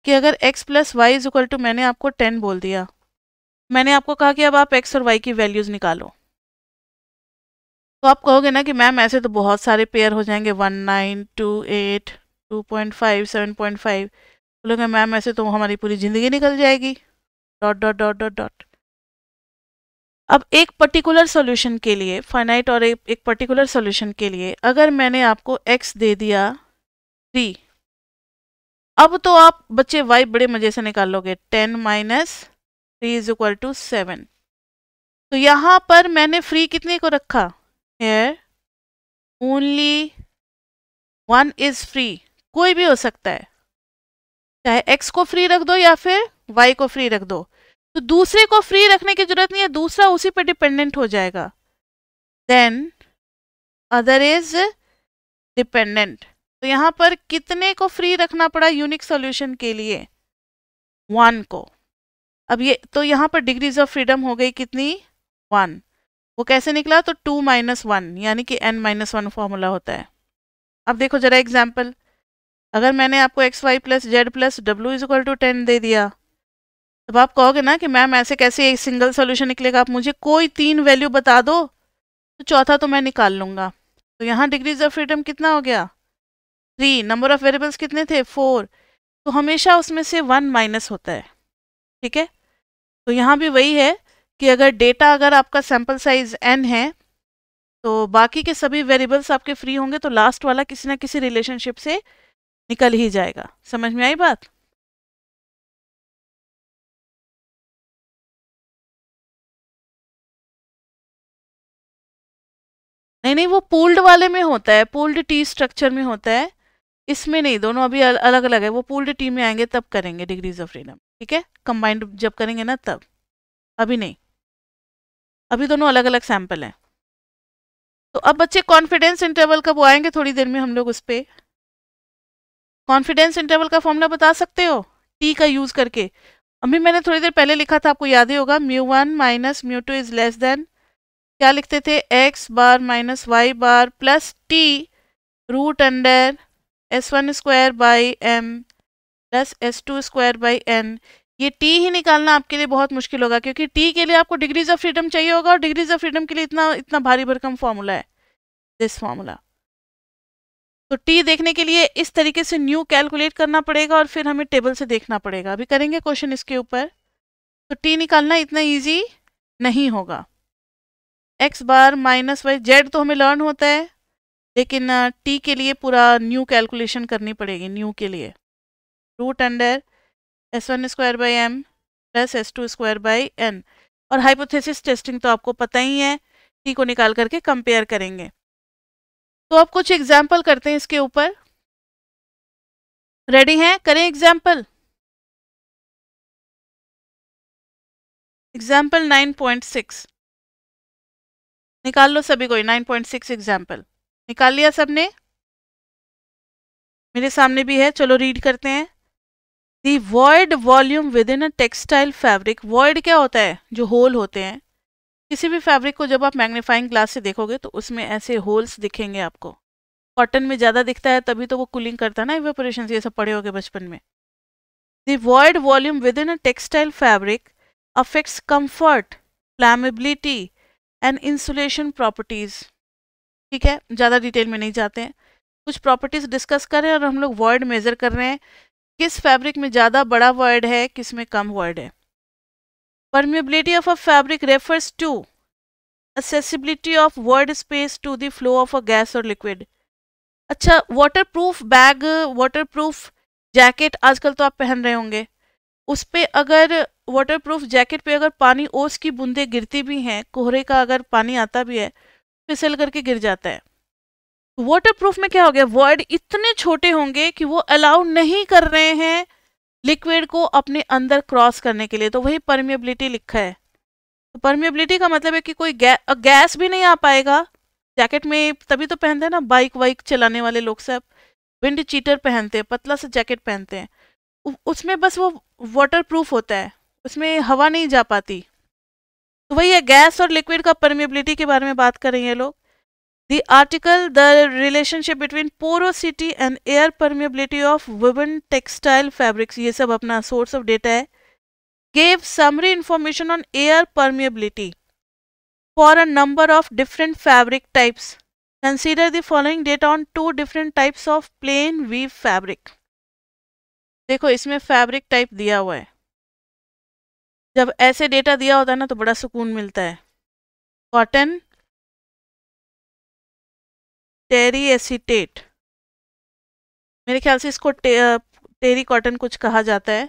कि अगर x plus Y is equal to, मैंने आपको 10 बोल दिया, मैंने आपको कहा कि अब आप x और y की वैल्यूज निकालो, तो आप कहोगे ना कि मैम ऐसे तो बहुत सारे पेयर हो जाएंगे, 1 9 2 8 2.5 7.5, बोलोगे मैम ऐसे तो हमारी पूरी ज़िंदगी निकल जाएगी, dot dot dot dot dot. अब एक पर्टिकुलर सॉल्यूशन के लिए, फाइनाइट और एक पर्टिकुलर सॉल्यूशन के लिए अगर मैंने आपको x दे दिया 3, अब तो आप बच्चे y बड़े मजे से निकाल लोगे, 10 माइनस 3 इज इक्वल टू 7। तो यहाँ पर मैंने फ्री कितने को रखा, हेयर ओनली 1 इज फ्री, कोई भी हो सकता है, चाहे x को फ्री रख दो या फिर y को फ्री रख दो, तो दूसरे को फ्री रखने की जरूरत नहीं है, दूसरा उसी पे डिपेंडेंट हो जाएगा, देन अदर इज डिपेंडेंट। तो यहाँ पर कितने को फ्री रखना पड़ा यूनिक सॉल्यूशन के लिए, 1 को। अब ये तो यहाँ पर डिग्रीज ऑफ फ्रीडम हो गई कितनी, 1। वो कैसे निकला, तो 2 माइनस 1, यानी कि n माइनस 1 फॉर्मूला होता है। अब देखो जरा एग्जाम्पल, अगर मैंने आपको X Y plus Z plus W is equal to 10 दे दिया, तब आप कहोगे ना कि मैम ऐसे कैसे एक सिंगल सॉल्यूशन निकलेगा, आप मुझे कोई 3 वैल्यू बता दो, तो चौथा तो मैं निकाल लूंगा। तो यहाँ डिग्रीज ऑफ फ्रीडम कितना हो गया, 3, नंबर ऑफ वेरिएबल्स कितने थे, 4, तो हमेशा उसमें से 1 माइनस होता है। ठीक है, तो यहाँ भी वही है कि अगर डेटा, अगर आपका सैंपल साइज n है, तो बाकी के सभी वेरिएबल्स आपके फ्री होंगे, तो लास्ट वाला किसी ना किसी रिलेशनशिप से निकल ही जाएगा। समझ में आई बात? नहीं नहीं, वो पूल्ड वाले में होता है, पूल्ड टी स्ट्रक्चर में होता है, इसमें नहीं, दोनों अभी अलग अलग है, वो पूल्ड टी में आएंगे तब करेंगे डिग्रीज ऑफ फ्रीडम। ठीक है, कंबाइंड जब करेंगे ना तब, अभी नहीं, अभी दोनों अलग अलग सैंपल हैं। तो अब बच्चे कॉन्फिडेंस इंटरवल कब आएंगे, थोड़ी देर में हम लोग उस पर। कॉन्फिडेंस इंटरवल का फॉर्मूला बता सकते हो टी का यूज करके, अभी मैंने थोड़ी देर पहले लिखा था, आपको याद ही होगा, μ1 माइनस μ2 इज लेस देन, क्या लिखते थे, x bar minus Y bar plus T root under s1 square by m plus s2 square by n। ये t ही निकालना आपके लिए बहुत मुश्किल होगा, क्योंकि t के लिए आपको डिग्रीज ऑफ फ्रीडम चाहिए होगा, और डिग्रीज ऑफ फ्रीडम के लिए इतना इतना भारी भरकम फॉर्मूला है, दिस फॉर्मूला। तो t देखने के लिए इस तरीके से न्यू कैलकुलेट करना पड़ेगा, और फिर हमें टेबल से देखना पड़ेगा, अभी करेंगे क्वेश्चन इसके ऊपर। तो t निकालना इतना ईजी नहीं होगा, x bar minus Y, Z तो हमें लर्न होता है, लेकिन t के लिए पूरा न्यू कैलकुलेशन करनी पड़ेगी, न्यू के लिए root under s1 square by m plus s2 square by n, और हाइपोथेसिस टेस्टिंग तो आपको पता ही है, t को निकाल करके कंपेयर करेंगे। तो अब कुछ एग्जाम्पल करते हैं इसके ऊपर, रेडी हैं, करें एग्जाम्पल। एग्जाम्पल 9.6 निकाल लो सभी कोई, 9.6 एग्जाम्पल निकाल लिया सबने, मेरे सामने भी है, चलो रीड करते हैं। The void volume within a textile fabric, void क्या होता है, जो होल होते हैं, किसी भी फैब्रिक को जब आप मैग्नीफाइंग ग्लास से देखोगे तो उसमें ऐसे होल्स दिखेंगे आपको, कॉटन में ज़्यादा दिखता है तभी तो वो कूलिंग करता है ना, इवेपोरेशन, ये सब पढ़े होगे बचपन में। The void volume within a textile fabric affects comfort, flammability and insulation properties. ठीक है, ज़्यादा डिटेल में नहीं जाते हैं, कुछ प्रॉपर्टीज डिस्कस कर रहे हैं और हम लोग वॉइड मेजर कर रहे हैं किस फैब्रिक में ज़्यादा बड़ा वॉइड है, किस में कम वॉइड है। Permeability of a fabric refers to accessibility of word space to the flow of a gas or liquid। अच्छा, वाटरप्रूफ बैग, वाटरप्रूफ जैकेट आजकल तो आप पहन रहे होंगे, उस पे अगर वाटरप्रूफ जैकेट पे अगर पानी ओस की बूंदें गिरती भी हैं, कोहरे का अगर पानी आता भी है, फिसल करके गिर जाता है। वाटरप्रूफ में क्या हो गया, वर्ड इतने छोटे होंगे कि वो अलाउ नहीं कर रहे हैं लिक्विड को अपने अंदर क्रॉस करने के लिए, तो वही परमिएबिलिटी लिखा है। तो परमिएबिलिटी का मतलब है कि कोई गैस भी नहीं आ पाएगा जैकेट में, तभी तो पहनते हैं ना बाइक वाइक चलाने वाले लोग सब, विंड चीटर पहनते हैं, पतला सा जैकेट पहनते हैं, उसमें बस वो वाटरप्रूफ होता है, उसमें हवा नहीं जा पाती। तो वही है, गैस और लिक्विड का परमिएबिलिटी के बारे में बात कर रही हैं लोग। The article the relationship between porosity and air permeability of woven textile fabrics, ये सब अपना सोर्स ऑफ डेटा है। gave summary information on air permeability for a number of different fabric types. Consider the following data on 2 different types of plain weave fabric। देखो इसमें fabric type दिया हुआ है, जब ऐसे डेटा दिया होता है ना तो बड़ा सुकून मिलता है। कॉटन, टेरी एसीटेट, मेरे ख्याल से इसको टेरी कॉटन कुछ कहा जाता है,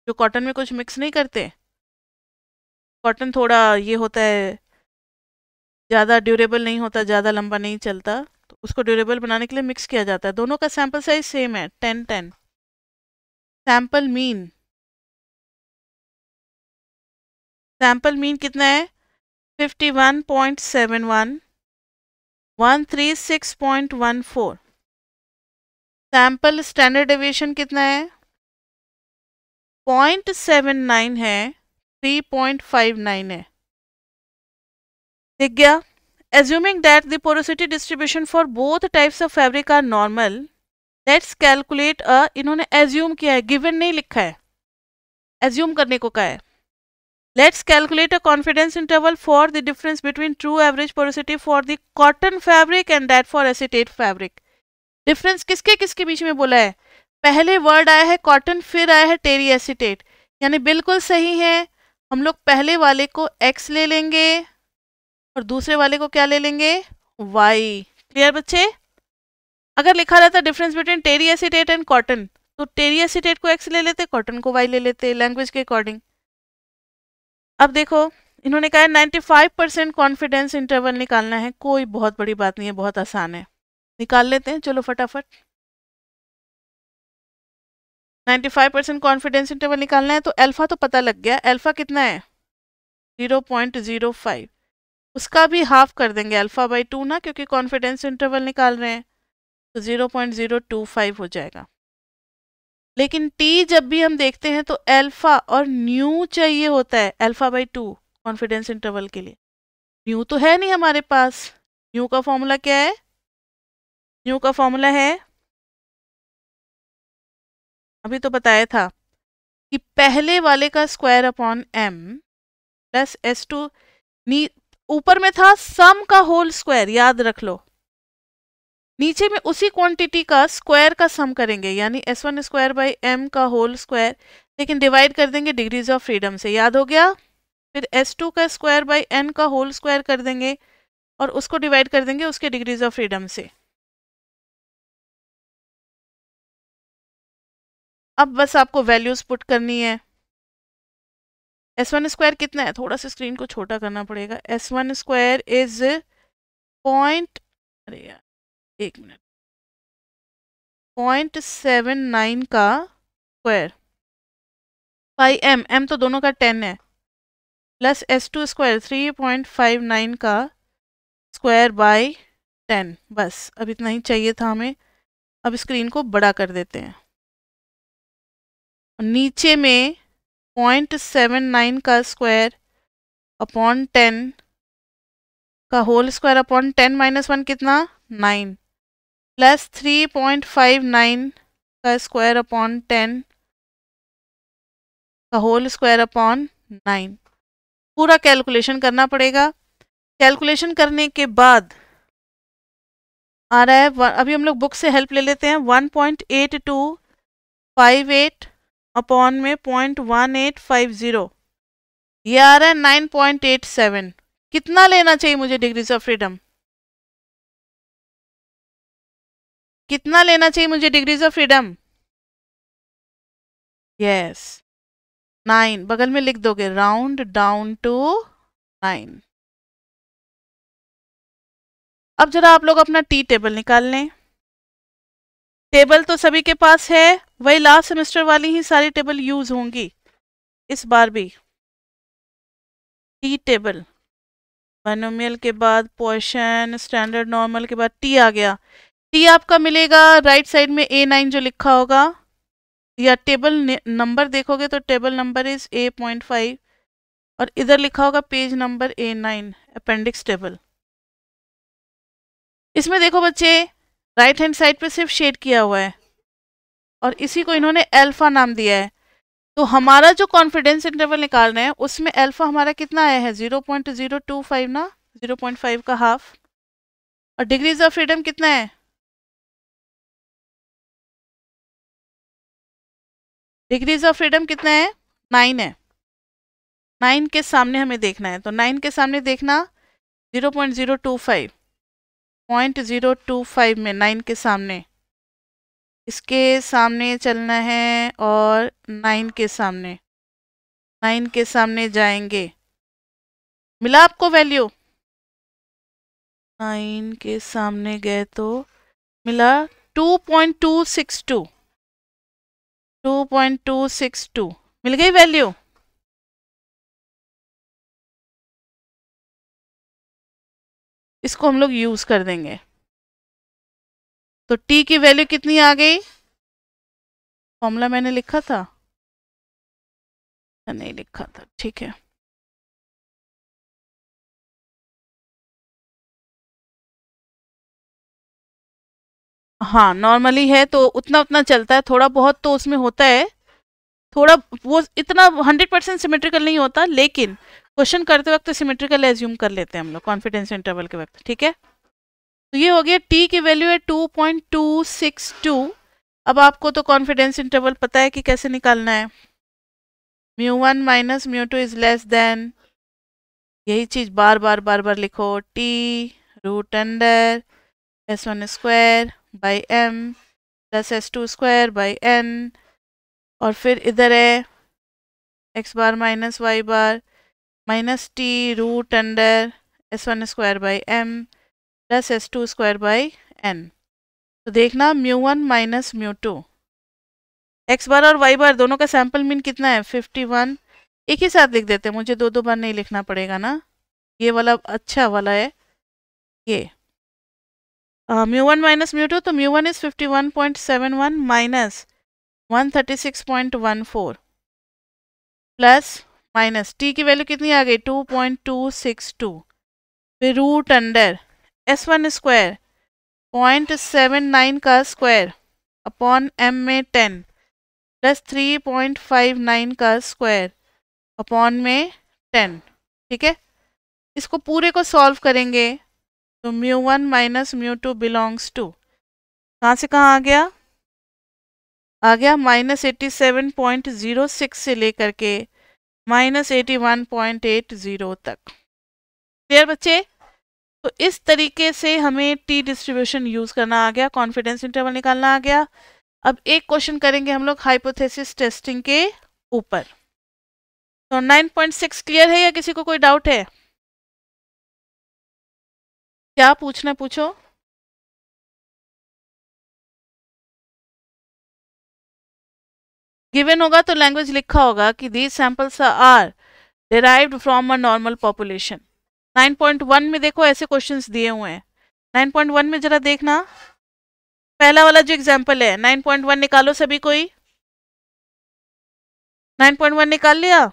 जो कॉटन में कुछ मिक्स नहीं करते। कॉटन थोड़ा ये होता है, ज़्यादा ड्यूरेबल नहीं होता, ज़्यादा लंबा नहीं चलता, तो उसको ड्यूरेबल बनाने के लिए मिक्स किया जाता है। दोनों का सैंपल साइज सेम है, 10-10। सैंपल मीन कितना है, 51.71, 136.14। सैंपल स्टैंडर्ड डेविएशन कितना है, 0.79 है, 3.59 है। ठीक गया। Assuming that the porosity distribution for both types of fabric are normal, let's calculate a, इन्होंने assume किया है, given नहीं लिखा है, assume करने को कहा है। Let's calculate a confidence interval for the difference between true average porosity for the cotton fabric and that for acetate fabric। Difference किसके किसके बीच में बोला है, पहले वर्ड आया है कॉटन, फिर आया है टेरी एसीटेट, यानी बिल्कुल सही है। हम लोग पहले वाले को x ले लेंगे और दूसरे वाले को क्या ले लेंगे, y। क्लियर बच्चे। अगर लिखा रहता difference between terry acetate and cotton, तो टेरी एसीटेट को x ले लेते, कॉटन को y ले लेते, लैंग्वेज के अकॉर्डिंग। अब देखो इन्होंने कहा 95% कॉन्फिडेंस इंटरवल निकालना है, कोई बहुत बड़ी बात नहीं है, बहुत आसान है, निकाल लेते हैं, चलो फटाफट। 95% कॉन्फिडेंस इंटरवल निकालना है, तो अल्फा तो पता लग गया, अल्फा कितना है 0.05, उसका भी हाफ कर देंगे अल्फा बाई 2 ना, क्योंकि कॉन्फिडेंस इंटरवल निकाल रहे हैं, तो 0.025 हो जाएगा। लेकिन टी जब भी हम देखते हैं तो अल्फा और न्यू चाहिए होता है, अल्फा बाई 2 कॉन्फिडेंस इंटरवल के लिए। न्यू तो है नहीं हमारे पास, न्यू का फॉर्मूला क्या है, न्यू का फॉर्मूला है, अभी तो बताया था कि पहले वाले का square upon m plus s2, ऊपर में था सम का होल स्क्वायर, याद रख लो, नीचे में उसी क्वांटिटी का स्क्वायर का सम करेंगे, यानी s1 स्क्वायर बाई m का होल स्क्वायर, लेकिन डिवाइड कर देंगे डिग्रीज ऑफ फ्रीडम से, याद हो गया। फिर s2 का स्क्वायर बाई n का होल स्क्वायर कर देंगे और उसको डिवाइड कर देंगे उसके डिग्रीज ऑफ फ्रीडम से। अब बस आपको वैल्यूज पुट करनी है। s1 स्क्वायर कितना है, थोड़ा सा स्क्रीन को छोटा करना पड़ेगा, s1 स्क्वायर इज अरे यार 1 मिनट, 0.79 का स्क्वायर बाई m तो दोनों का 10 है, प्लस s2 स्क्वायर 3.59 का स्क्वायर बाई 10, बस अब इतना ही चाहिए था हमें। अब स्क्रीन को बड़ा कर देते हैं, नीचे में 0.79 का स्क्वायर अपॉन 10 का होल स्क्वायर अपॉन 10 माइनस 1 कितना 9, प्लस 3.59 का स्क्वायर अपॉन 10 का होल स्क्वायर अपॉन 9। पूरा कैलकुलेशन करना पड़ेगा। कैलकुलेशन करने के बाद आ रहा है अभी हम लोग बुक से हेल्प ले लेते हैं 1.8258 अपॉन में 0.1850 ये आ रहा है 9.87। कितना लेना चाहिए मुझे डिग्रीज ऑफ फ्रीडम? कितना लेना चाहिए मुझे डिग्रीज ऑफ फ्रीडम? यस 9, बगल में लिख दोगे राउंड डाउन टू 9। अब जरा आप लोग अपना टी टेबल निकाल लें। टेबल तो सभी के पास है, वही लास्ट सेमेस्टर वाली ही सारी टेबल यूज होंगी इस बार भी। टी टेबल बाइनोमियल के बाद पॉइसन, स्टैंडर्ड नॉर्मल के बाद टी आ गया। टी आपका मिलेगा राइट साइड में A9 जो लिखा होगा, या टेबल नंबर देखोगे तो टेबल नंबर इज A.5 और इधर लिखा होगा page number A9 appendix table. इसमें देखो बच्चे राइट हैंड साइड पे सिर्फ शेड किया हुआ है और इसी को इन्होंने अल्फा नाम दिया है। तो हमारा जो कॉन्फिडेंस इंटरवल निकाल रहे हैं उसमें अल्फा हमारा कितना आया है 0.025 ना, 0.5 का हाफ। और डिग्रीज ऑफ फ्रीडम कितना है? डिग्रीज ऑफ फ्रीडम कितना है? 9 है। 9 के सामने हमें देखना है, तो 9 के सामने देखना 0.025, 0.025 में 9 के सामने, इसके सामने चलना है और 9 के सामने, 9 के सामने जाएंगे। मिला आपको वैल्यू? 9 के सामने गए तो मिला 2.262, 2.262 मिल गई वैल्यू। इसको हम लोग यूज कर देंगे। तो t की वैल्यू कितनी आ गई? फॉर्मूला मैंने लिखा था? नहीं लिखा था, ठीक है। हाँ नॉर्मली है तो उतना उतना चलता है, थोड़ा बहुत तो उसमें होता है, थोड़ा वो इतना 100% सिमेट्रिकल नहीं होता, लेकिन क्वेश्चन करते वक्त सिमेट्रिकल एज्यूम कर लेते हैं हम लोग कॉन्फिडेंस इंटरवल के वक्त, ठीक है। तो ये हो गया t की वैल्यू है 2.262। अब आपको तो कॉन्फिडेंस इंटरवल पता है कि कैसे निकालना है। μ1 माइनस μ2 इज लेस देन, यही चीज बार बार लिखो, t root under s1 square by m plus s2 square by n, और फिर इधर है x bar minus y bar minus t root under s1 square by m plus s2 square by n। तो देखना μ1 माइनस μ2, x बार और y बार दोनों का sample mean कितना है 51। एक ही साथ लिख देते हैं, मुझे दो बार नहीं लिखना पड़ेगा ना, ये वाला अच्छा वाला है ये। μ1 माइनस μ2, तो μ1 is 51.71 minus 136.14 plus minus t की वैल्यू कितनी आ गई 2.262, फिर रूट अंडर s1 स्क्वायर 0.79 का स्क्वायर अपॉन m में 10 प्लस 3.59 का स्क्वायर अपॉन में 10, ठीक है। इसको पूरे को सॉल्व करेंगे तो μ1 माइनस μ2 बिलोंग्स टू, कहाँ से कहाँ आ गया -87.06 से लेकर के -81.80 तक। क्लियर बच्चे? तो इस तरीके से हमें टी डिस्ट्रीब्यूशन यूज करना आ गया, कॉन्फिडेंस इंटरवल निकालना आ गया। अब एक क्वेश्चन करेंगे हम लोग हाइपोथेसिस टेस्टिंग के ऊपर। तो 9.6 क्लियर है या किसी को कोई डाउट है? क्या पूछना पूछो। गिवन होगा तो लैंग्वेज लिखा होगा कि these samples are derived from a normal population. 9.1 में देखो ऐसे क्वेश्चंस दिए हुए हैं। 9.1 में जरा देखना, पहला वाला जो एग्जांपल है 9.1 निकालो सभी कोई। 9.1 निकाल लिया?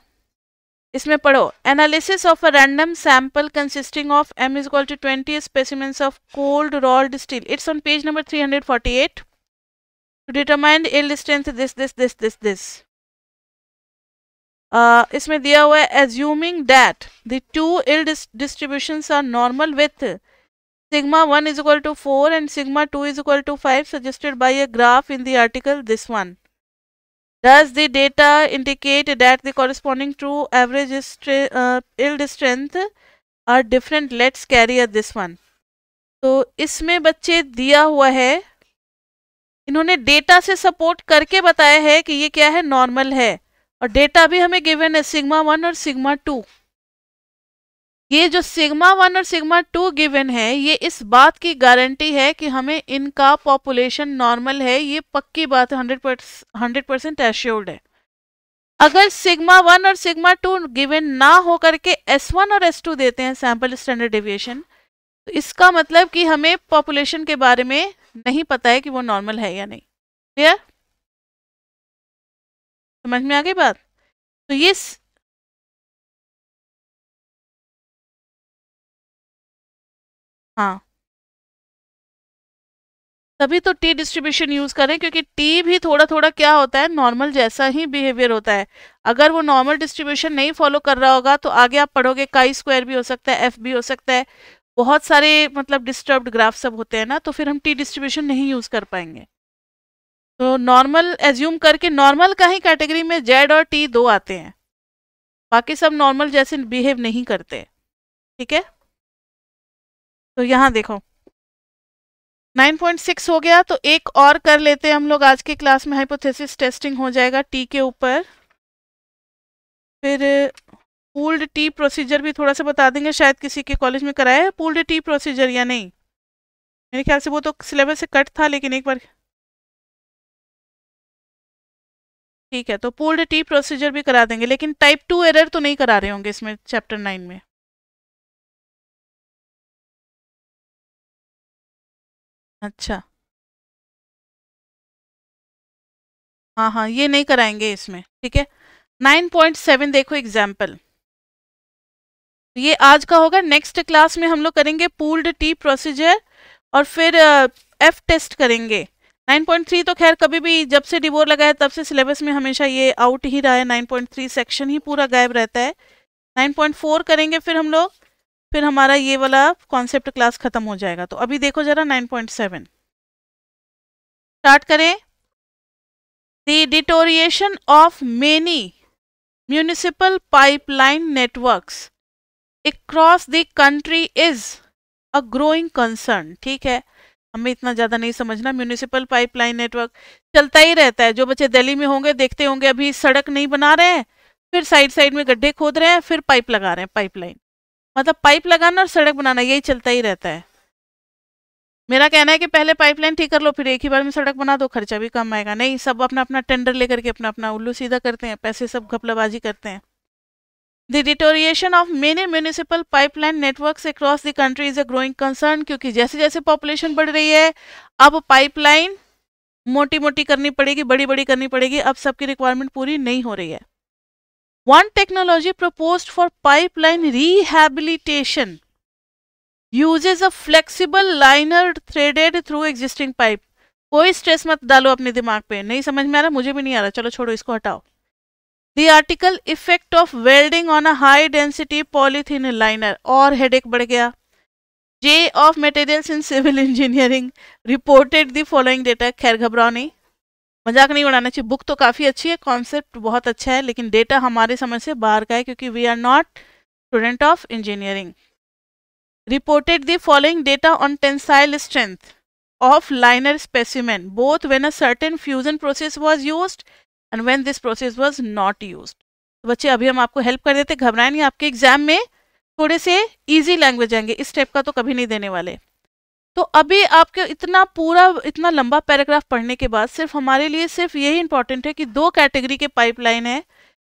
इसमें पढ़ो, analysis of a random sample consisting of m is equal to 20 specimens of cold rolled steel. It's on page number 348 to determine yield strength this। इसमें दिया हुआ है assuming that the two yield distributions are normal with sigma 1 is equal to 4 and sigma 2 is equal to 5 suggested by a graph in the article this one. Does the data indicate that the corresponding true average yield strength are different? Let's carry this one. तो इसमें बच्चे दिया हुआ है, इन्होंने data से support करके बताया है कि ये क्या है, नॉर्मल है, और डेटा भी हमें गिवन है सिग्मा 1 और सिग्मा 2। ये जो सिग्मा 1 और सिग्मा 2 गिवन है, ये इस बात की गारंटी है कि हमें इनका पॉपुलेशन नॉर्मल है, ये पक्की बात है, 100% एश्योर्ड है। अगर सिग्मा 1 और सिग्मा 2 गिवन ना हो करके S1 और S2 देते हैं सैंपल स्टैंडर्ड डेविएशन, तो इसका मतलब कि हमें पॉपुलेशन के बारे में नहीं पता है कि वो नॉर्मल है या नहीं। क्लियर? समझ में आ गई बात? तो ये हाँ, तभी तो टी डिस्ट्रीब्यूशन यूज करें, क्योंकि टी भी थोड़ा थोड़ा क्या होता है, नॉर्मल जैसा ही बिहेवियर होता है। अगर वो नॉर्मल डिस्ट्रीब्यूशन नहीं फॉलो कर रहा होगा तो आगे आप पढ़ोगे काई स्क्वायर भी हो सकता है, एफ भी हो सकता है, बहुत सारे मतलब डिस्टर्ब्ड ग्राफ सब होते हैं ना, तो फिर हम टी डिस्ट्रीब्यूशन नहीं यूज कर पाएंगे। तो नॉर्मल एज्यूम करके, नॉर्मल का ही कैटेगरी में जेड और टी दो आते हैं, बाकी सब नॉर्मल जैसे बिहेव नहीं करते। ठीक है, तो यहाँ देखो 9.6 हो गया, तो एक और कर लेते हैं हम लोग आज की क्लास में, हाइपोथेसिस टेस्टिंग हो जाएगा टी के ऊपर। फिर पूल्ड टी प्रोसीजर भी थोड़ा सा बता देंगे, शायद किसी के कॉलेज में कराया है पूल्ड टी प्रोसीजर या नहीं, मेरे ख्याल से वो तो सिलेबस से कट था, लेकिन एक बार ठीक है, तो पूल्ड टी प्रोसीजर भी करा देंगे, लेकिन टाइप 2 एरर तो नहीं करा रहे होंगे इसमें चैप्टर 9 में। अच्छा, हाँ हाँ, ये नहीं कराएंगे इसमें। ठीक है, 9.7 देखो एग्जाम्पल, ये आज का होगा। नेक्स्ट क्लास में हम लोग करेंगे पूल्ड टी प्रोसीजर और फिर एफ टेस्ट करेंगे। 9.3 तो खैर कभी भी जब से डिवोर लगा है तब से सिलेबस में हमेशा ये आउट ही रहा है, 9.3 सेक्शन ही पूरा गायब रहता है। 9.4 करेंगे फिर हम लोग, फिर हमारा ये वाला कॉन्सेप्ट क्लास खत्म हो जाएगा। तो अभी देखो जरा 9.7 स्टार्ट करें। The deterioration of many municipal pipeline networks across the country is a growing concern। ठीक है, हमें इतना ज़्यादा नहीं समझना, म्यूनिसिपल पाइपलाइन नेटवर्क चलता ही रहता है। जो बच्चे दिल्ली में होंगे देखते होंगे, अभी सड़क नहीं बना रहे हैं, फिर साइड साइड में गड्ढे खोद रहे हैं, फिर पाइप लगा रहे हैं, पाइपलाइन, मतलब पाइप लगाना और सड़क बनाना यही चलता ही रहता है। मेरा कहना है कि पहले पाइपलाइन ठीक कर लो, फिर एक ही बार में सड़क बना दो, खर्चा भी कम आएगा। नहीं, सब अपना अपना टेंडर लेकर के अपना अपना उल्लू सीधा करते हैं, पैसे सब घपलाबाजी करते हैं। The deterioration of many municipal pipeline networks across the country is a growing concern, क्योंकि जैसे जैसे पॉपुलेशन बढ़ रही है अब पाइपलाइन मोटी मोटी करनी पड़ेगी, बड़ी बड़ी करनी पड़ेगी, अब सबकी रिक्वायरमेंट पूरी नहीं हो रही है। One technology proposed for pipeline rehabilitation uses a flexible liner threaded through existing pipe। कोई स्ट्रेस मत डालो अपने दिमाग पे, नहीं समझ में आ रहा, मुझे भी नहीं आ रहा, चलो छोड़ो इसको, हटाओ। The article effect of welding on a high density polythene liner, और हेडेक बढ़ गया। J of materials in civil engineering reported the following data। खैर घबराओ नहीं, मजाक नहीं उड़ाना चाहिए, बुक तो काफ़ी अच्छी है, कॉन्सेप्ट बहुत अच्छा है, लेकिन डेटा हमारे समझ से बाहर का है, क्योंकि we are not student of engineering. Reported the following data on tensile strength of liner specimen both when a certain fusion process was used and when this process was not used। तो बच्चे अभी हम आपको help कर देते, घबराएं नहीं, आपके एग्जाम में थोड़े से इजी लैंग्वेज आएंगे, इस टाइप का तो कभी नहीं देने वाले। तो अभी आपके इतना पूरा इतना लंबा पैराग्राफ पढ़ने के बाद सिर्फ हमारे लिए सिर्फ यही इंपॉर्टेंट है कि दो कैटेगरी के पाइपलाइन है।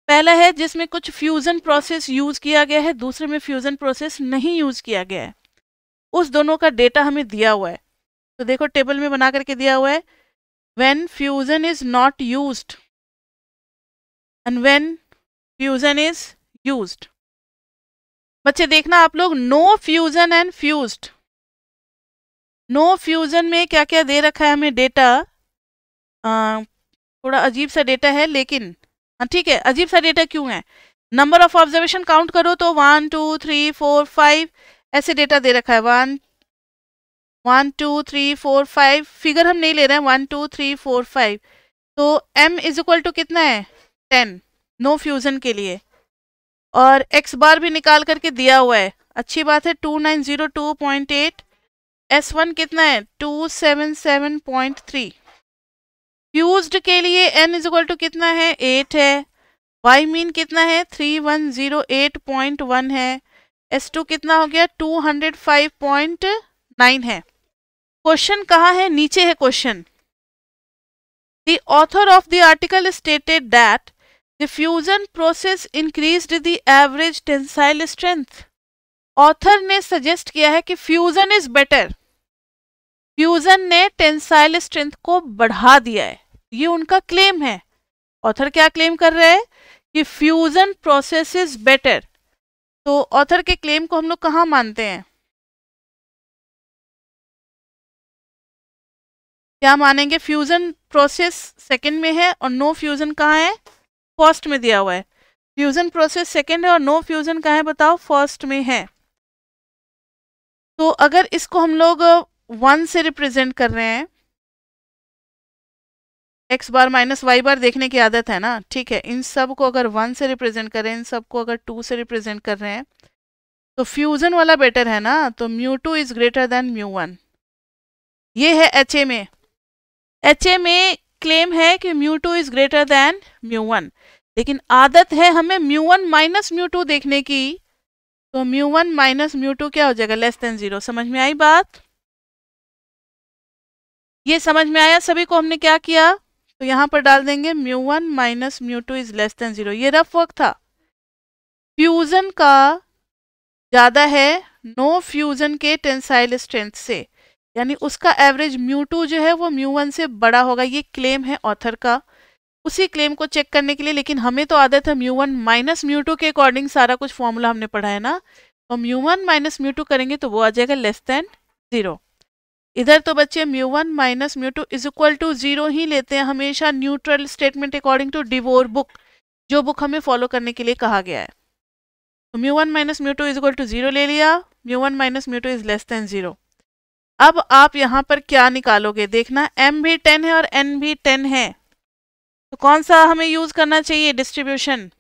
पहला है जिसमें कुछ फ्यूजन प्रोसेस यूज किया गया है, दूसरे में फ्यूजन प्रोसेस नहीं यूज किया गया है, उस दोनों का डेटा हमें दिया हुआ है। तो देखो टेबल में बना करके दिया हुआ है, when fusion is not used and when fusion is used। बच्चे देखना आप लोग, no fusion and fused, no fusion में क्या क्या दे रखा है हमें डेटा, थोड़ा अजीब सा डेटा है, लेकिन हाँ ठीक है, अजीब सा डेटा क्यों है, नंबर ऑफ ऑब्जर्वेशन काउंट करो तो 1 2 3 4 5 ऐसे डेटा दे रखा है, 1 1 2 3 4 5, फिगर हम नहीं ले रहे हैं, 1 2 3 4 5, तो m इज इक्वल टू कितना है 10 नो फ्यूजन के लिए, और x बार भी निकाल करके दिया हुआ है, अच्छी बात है 2902.8, S1 कितना है 277.3, फ्यूज्ड के लिए n इज इक्वल टू कितना है 8 है, y मीन कितना है 3108.1 है, S2 कितना हो गया 205.9 है। क्वेश्चन कहाँ है, नीचे है question. The author of the article stated that the fusion process increased the average tensile strength. Author ने सजेस्ट किया है कि फ्यूजन इज बेटर, फ्यूजन ने टेंसाइल स्ट्रेंथ को बढ़ा दिया है, ये उनका क्लेम है। ऑथर क्या क्लेम कर रहे हैं कि फ्यूजन प्रोसेस इज बेटर, तो ऑथर के क्लेम को हम लोग कहाँ मानते हैं, क्या मानेंगे, फ्यूजन प्रोसेस सेकंड में है और नो फ्यूजन कहाँ है, फर्स्ट में दिया हुआ है। फ्यूजन प्रोसेस सेकंड है और नो फ्यूजन कहाँ है बताओ, फर्स्ट में है। तो अगर इसको हम लोग 1 से रिप्रेजेंट कर रहे हैं, x बार माइनस वाई बार देखने की आदत है ना, ठीक है, इन सब को अगर 1 से रिप्रेजेंट करें, इन सब को अगर 2 से रिप्रेजेंट कर रहे हैं, तो फ्यूजन वाला बेटर है ना, तो μ2 इज ग्रेटर देन μ1। ये है HA में, HA में क्लेम है कि μ2 इज ग्रेटर देन μ1, लेकिन आदत है हमें μ1 माइनस μ2 देखने की, तो μ1 माइनस μ2 क्या हो जाएगा, लेस देन 0। समझ में आई बात, ये समझ में आया सभी को, हमने क्या किया, तो यहां पर डाल देंगे μ1 माइनस μ2 इज लेस देन 0। ये रफ वर्क था, फ्यूजन का ज्यादा है नो फ्यूजन के टेंसाइल स्ट्रेंथ से, यानी उसका एवरेज μ2 जो है वो μ1 से बड़ा होगा, ये क्लेम है ऑथर का। उसी क्लेम को चेक करने के लिए, लेकिन हमें तो आदत है μ1 माइनस μ2 के अकॉर्डिंग सारा कुछ फॉर्मूला हमने पढ़ा है ना, तो μ1 माइनस μ2 करेंगे तो वो आ जाएगा लेस देन 0। इधर तो बच्चे μ1 माइनस μ2 इज इक्वल टू 0 ही लेते हैं हमेशा, neutral statement according to Devore book, जो बुक हमें फॉलो करने के लिए कहा गया है। तो μ1 माइनस μ2 इज इक्वल टू 0 ले लिया, μ1 माइनस μ2 इज लेस देन 0। अब आप यहाँ पर क्या निकालोगे, देखना m भी 10 है और n भी 10 है, तो कौन सा हमें यूज करना चाहिए डिस्ट्रीब्यूशन,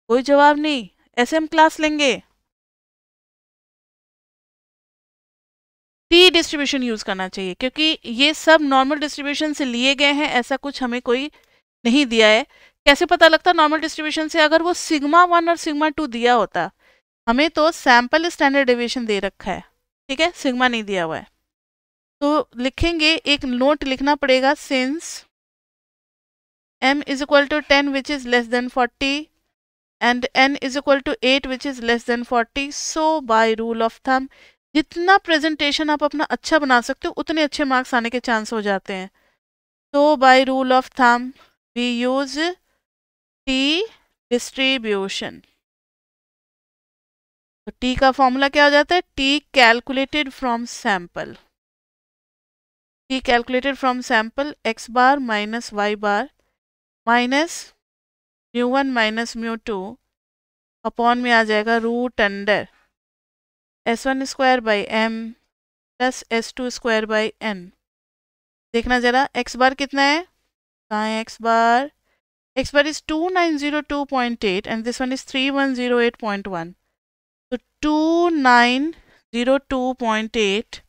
कोई जवाब नहीं, ऐसे हम क्लास लेंगे, टी डिस्ट्रीब्यूशन यूज करना चाहिए, क्योंकि ये सब नॉर्मल डिस्ट्रीब्यूशन से लिए गए हैं, ऐसा कुछ हमें कोई नहीं दिया है। कैसे पता लगता नॉर्मल डिस्ट्रीब्यूशन से, अगर वो सिग्मा 1 और सिग्मा 2 दिया होता, हमें तो सैंपल स्टैंडर्ड डेविएशन दे रखा है, ठीक है, सिग्मा नहीं दिया हुआ है, तो लिखेंगे, एक नोट लिखना पड़ेगा, since m is equal to 10 which is less than 40 and n is equal to 8 which is less than 40, so by rule of thumb जितना प्रेजेंटेशन आप अपना अच्छा बना सकते हो उतने अच्छे मार्क्स आने के चांस हो जाते हैं। तो by rule of thumb we use t distribution, तो टी का फॉर्मूला क्या हो जाता है, t calculated from sample, t calculated from sample x bar minus Y bar minus μ1 minus μ2 upon में आ जाएगा root under S1 square by m plus S2 square by n। देखना जरा x बार कितना है, कहाँ है x bar is 2902.8 and this one is 3108.1, तो 2902.8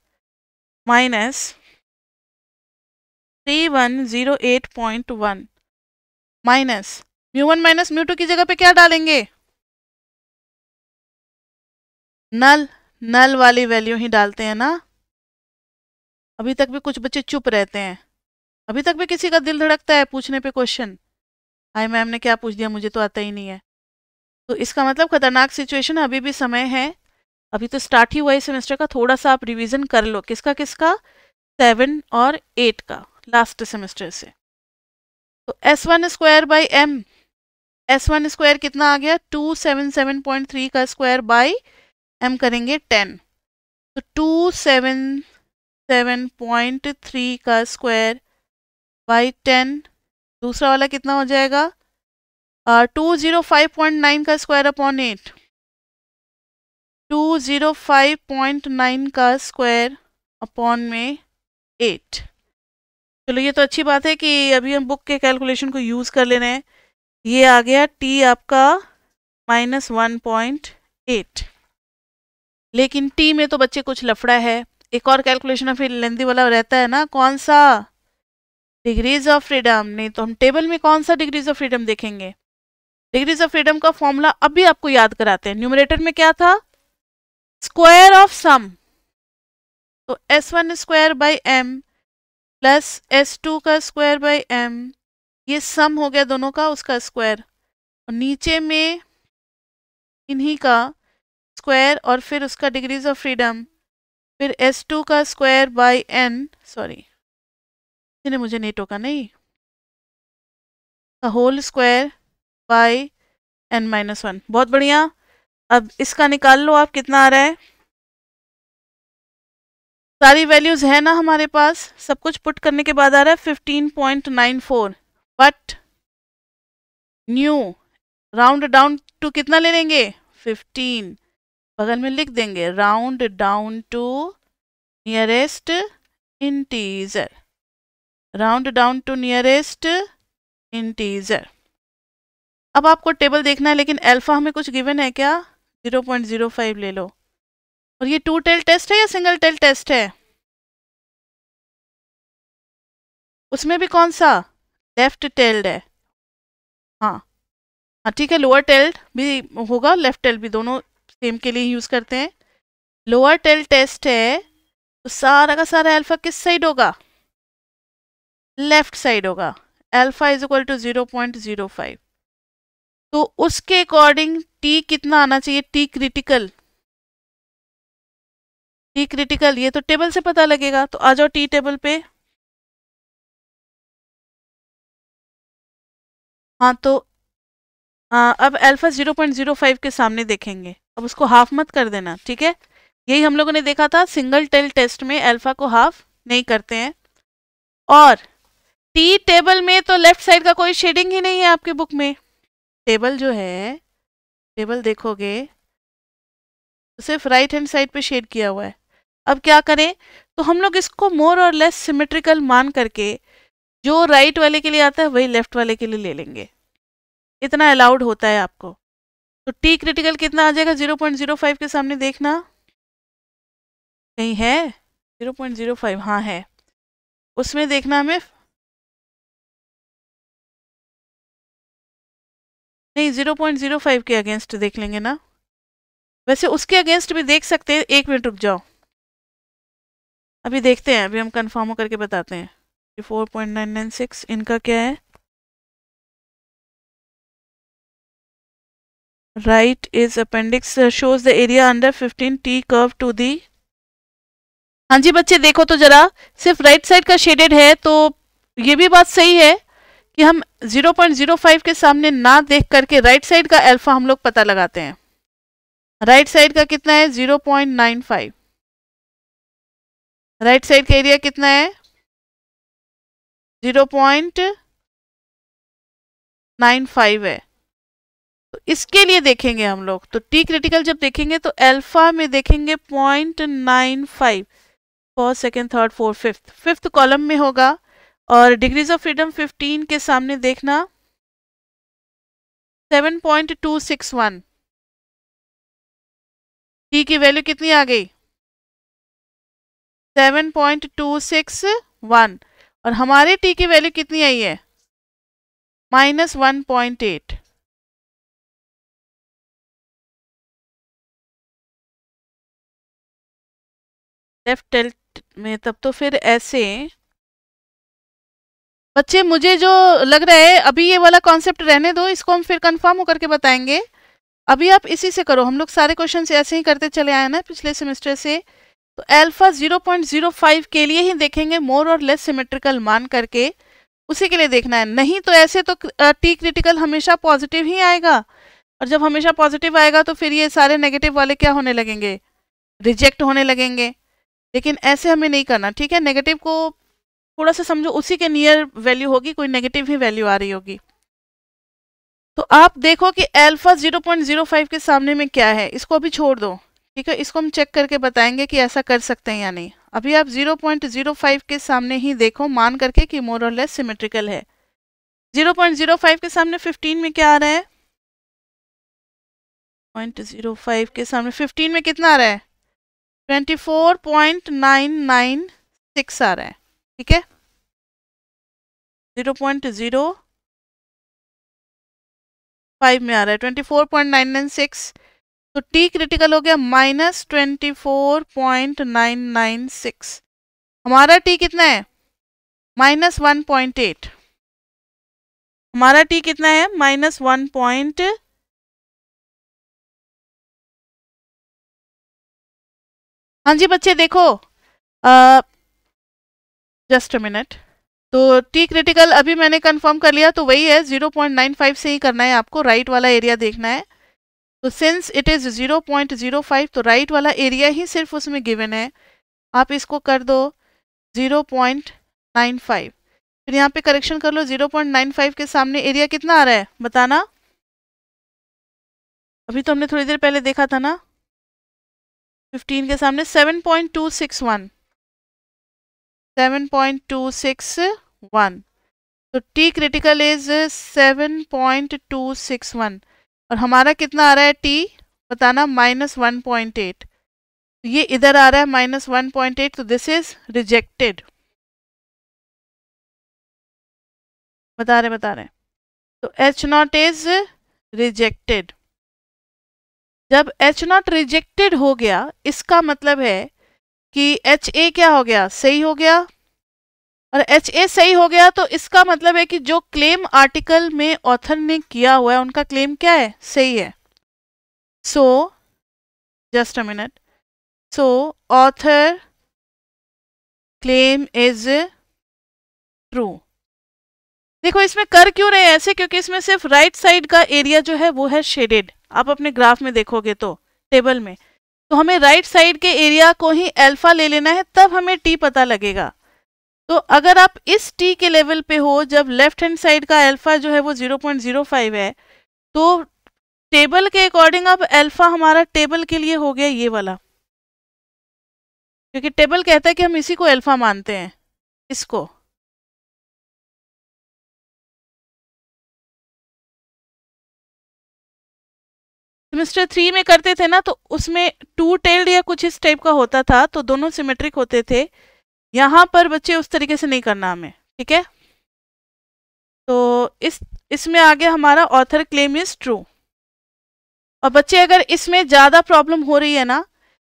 माइनस 3108.1 माइनस μ1 माइनस μ2 की जगह पे क्या डालेंगे, नल वाली वैल्यू ही डालते हैं ना। अभी तक भी कुछ बच्चे चुप रहते हैं, अभी तक भी किसी का दिल धड़कता है पूछने पे क्वेश्चन, हाय मैम ने क्या पूछ दिया, मुझे तो आता ही नहीं है। तो इसका मतलब खतरनाक सिचुएशन, अभी भी समय है, अभी तो स्टार्ट ही हुआ है सेमेस्टर का, थोड़ा सा आप रिवीजन कर लो, किसका 7 और 8 का लास्ट सेमेस्टर से। तो S1 square by m, S1 square कितना आ गया 277.3 का स्क्वायर बाई m करेंगे 10, तो 277.3 का स्क्वायर बाई 10, दूसरा वाला कितना हो जाएगा 205.9 का स्क्वायर अपॉन 8, 205.9 का स्क्वायर अपॉन में 8। चलो ये तो अच्छी बात है कि अभी हम बुक के कैलकुलेशन को यूज़ कर ले रहे हैं। ये आ गया टी आपका -1.8। लेकिन टी में तो बच्चे कुछ लफड़ा है। एक और कैलकुलेशन फिर लेंथी वाला रहता है ना, कौन सा? Degrees of freedom. नहीं तो हम टेबल में कौन सा डिग्रीज ऑफ फ्रीडम देखेंगे? डिग्रीज ऑफ फ्रीडम का फॉर्मूला अभी आपको याद कराते हैं। न्यूमरेटर में क्या था? Square of some. तो s1 square by m plus s2 का स्क्वायर बाई m, ये सम हो गया दोनों का, उसका स्क्वायर, और नीचे में इन्हीं का स्क्वायर और फिर उसका डिग्रीज ऑफ फ्रीडम, फिर s2 का स्क्वायर बाई n, सॉरी इसने मुझे नहीं टोका, नहीं, होल स्क्वायर बाई n-1। बहुत बढ़िया। अब इसका निकाल लो आप, कितना आ रहा है? सारी वैल्यूज है ना हमारे पास, सब कुछ पुट करने के बाद आ रहा है 15.94। But nu round down to कितना ले लेंगे? 15। बगल में लिख देंगे round down to nearest integer, round down to nearest integer. अब आपको टेबल देखना है, लेकिन अल्फा हमें कुछ गिवन है क्या? 0.05 ले लो। और ये 2 टेल टेस्ट है या सिंगल टेल टेस्ट है? उसमें भी कौन सा? लेफ्ट टेल्ड है। हाँ हाँ ठीक है, लोअर टेल्ड भी होगा, लेफ्ट टेल्ड भी, दोनों सेम के लिए यूज करते हैं। लोअर टेल टेस्ट है तो सारा का सारा अल्फा किस साइड होगा? लेफ्ट साइड होगा। Alpha is equal to 0.05। तो उसके अकॉर्डिंग टी कितना आना चाहिए? T critical. टी क्रिटिकल ये तो टेबल से पता लगेगा, तो आ जाओ टी टेबल पे। हाँ तो अब अल्फा 0.05 के सामने देखेंगे। अब उसको हाफ मत कर देना, ठीक है? यही हम लोगों ने देखा था, सिंगल टेल टेस्ट में अल्फा को हाफ नहीं करते हैं। और टी टेबल में तो लेफ्ट साइड का कोई शेडिंग ही नहीं है आपके बुक में। टेबल जो है, टेबल देखोगे तो सिर्फ राइट हैंड साइड पे शेड किया हुआ है। अब क्या करें? तो हम लोग इसको मोर और लेस सिमेट्रिकल मान करके जो राइट वाले के लिए आता है वही लेफ्ट वाले के लिए ले लेंगे। इतना अलाउड होता है आपको। तो टी क्रिटिकल कितना आ जाएगा? 0.05 के सामने देखना कहीं है 0.05। हाँ है, उसमें देखना हमें, नहीं 0.05 के अगेंस्ट देख लेंगे ना। वैसे उसके अगेंस्ट भी देख सकते हैं। 1 मिनट रुक जाओ, अभी देखते हैं, अभी हम कंफर्म करके बताते हैं। 4.996 इनका क्या है? Right is appendix shows the area under 15 T curve to the. हाँ जी बच्चे देखो तो जरा, सिर्फ राइट साइड का शेडेड है, तो ये भी बात सही है कि हम 0.05 के सामने ना देख करके राइट साइड का अल्फा हम लोग पता लगाते हैं। राइट साइड का कितना है? 0.95। राइट साइड का एरिया कितना है? 0.95 है। तो इसके लिए देखेंगे हम लोग, तो टी क्रिटिकल जब देखेंगे तो अल्फा में देखेंगे 0.95, first second third fourth fifth, fifth column में होगा। और डिग्रीज ऑफ फ्रीडम 15 के सामने देखना 7.261। टी की वैल्यू कितनी आ गई? 7.261। और हमारे टी की वैल्यू कितनी आई है? -1.8। लेफ्ट टेल्ट में तब तो फिर ऐसे बच्चे, मुझे जो लग रहा है अभी ये वाला कॉन्सेप्ट रहने दो, इसको हम फिर कंफर्म होकर के बताएंगे। अभी आप इसी से करो, हम लोग सारे क्वेश्चन ऐसे ही करते चले आए ना पिछले सेमेस्टर से। तो अल्फा 0.05 के लिए ही देखेंगे, मोर और लेस सिमेट्रिकल मान करके उसी के लिए देखना है। नहीं तो ऐसे तो टी क्रिटिकल हमेशा पॉजिटिव ही आएगा, और जब हमेशा पॉजिटिव आएगा तो फिर ये सारे नेगेटिव वाले क्या होने लगेंगे? रिजेक्ट होने लगेंगे। लेकिन ऐसे हमें नहीं करना, ठीक है? नेगेटिव को थोड़ा सा समझो, उसी के नियर वैल्यू होगी, कोई नेगेटिव ही वैल्यू आ रही होगी। तो आप देखो कि अल्फा 0.05 के सामने में क्या है, इसको अभी छोड़ दो। ठीक है, इसको हम चेक करके बताएंगे कि ऐसा कर सकते हैं या नहीं। अभी आप 0.05 के सामने ही देखो, मान करके कि मोर और लेस सिमेट्रिकल है। 0.05 के सामने 15 में क्या आ रहा है? 0.05 के सामने 15 में कितना आ रहा है? 24.996 आ रहा है। ठीक है, 0.05 में आ रहा है 24.996, तो टी क्रिटिकल हो गया -24.996। हमारा टी कितना है? -1.8। हमारा टी कितना है? -1. हाँ जी बच्चे देखो, जस्ट अ मिनट। तो टी क्रिटिकल अभी मैंने कंफर्म कर लिया, तो वही है 0.95 से ही करना है आपको, राइट वाला एरिया देखना है। तो सिंस इट इज 0.05, तो राइट वाला एरिया ही सिर्फ उसमें गिवन है। आप इसको कर दो 0.95, फिर यहाँ पे करेक्शन कर लो। 0.95 के सामने एरिया कितना आ रहा है बताना? अभी तो हमने थोड़ी देर पहले देखा था ना, 15 के सामने 7.261, 7.261। तो टी क्रिटिकल इज 7.261, और हमारा कितना आ रहा है टी बताना? -1.8। ये इधर आ रहा है -1.8, तो दिस इज रिजेक्टेड। बता रहे तो H0 इज रिजेक्टेड। जब H0 रिजेक्टेड हो गया, इसका मतलब है कि HA क्या हो गया? सही हो गया। और HA सही हो गया, तो इसका मतलब है कि जो क्लेम आर्टिकल में ऑथर ने किया हुआ है, उनका क्लेम क्या है? सही है। So just a minute, so author claim is true. देखो इसमें कर क्यों रहे हैं ऐसे? क्योंकि इसमें सिर्फ राइट साइड का एरिया जो है वो है शेडेड। आप अपने ग्राफ में देखोगे तो टेबल में, तो हमें राइट साइड के एरिया को ही अल्फा ले लेना है, तब हमें टी पता लगेगा। तो अगर आप इस टी के लेवल पे हो, जब लेफ्ट हैंड साइड का अल्फा जो है वो 0.05 है, तो टेबल के अकॉर्डिंग अब अल्फा हमारा टेबल के लिए हो गया ये वाला, क्योंकि टेबल कहता है कि हम इसी को अल्फा मानते हैं, इसको। सेमेस्टर 3 में करते थे ना, तो उसमें 2 टेल्ड या कुछ इस टाइप का होता था, तो दोनों सिमेट्रिक होते थे। यहाँ पर बच्चे उस तरीके से नहीं करना हमें, ठीक है। तो इसमें आगे हमारा ऑथर क्लेम इज ट्रू। और बच्चे अगर इसमें ज़्यादा प्रॉब्लम हो रही है ना,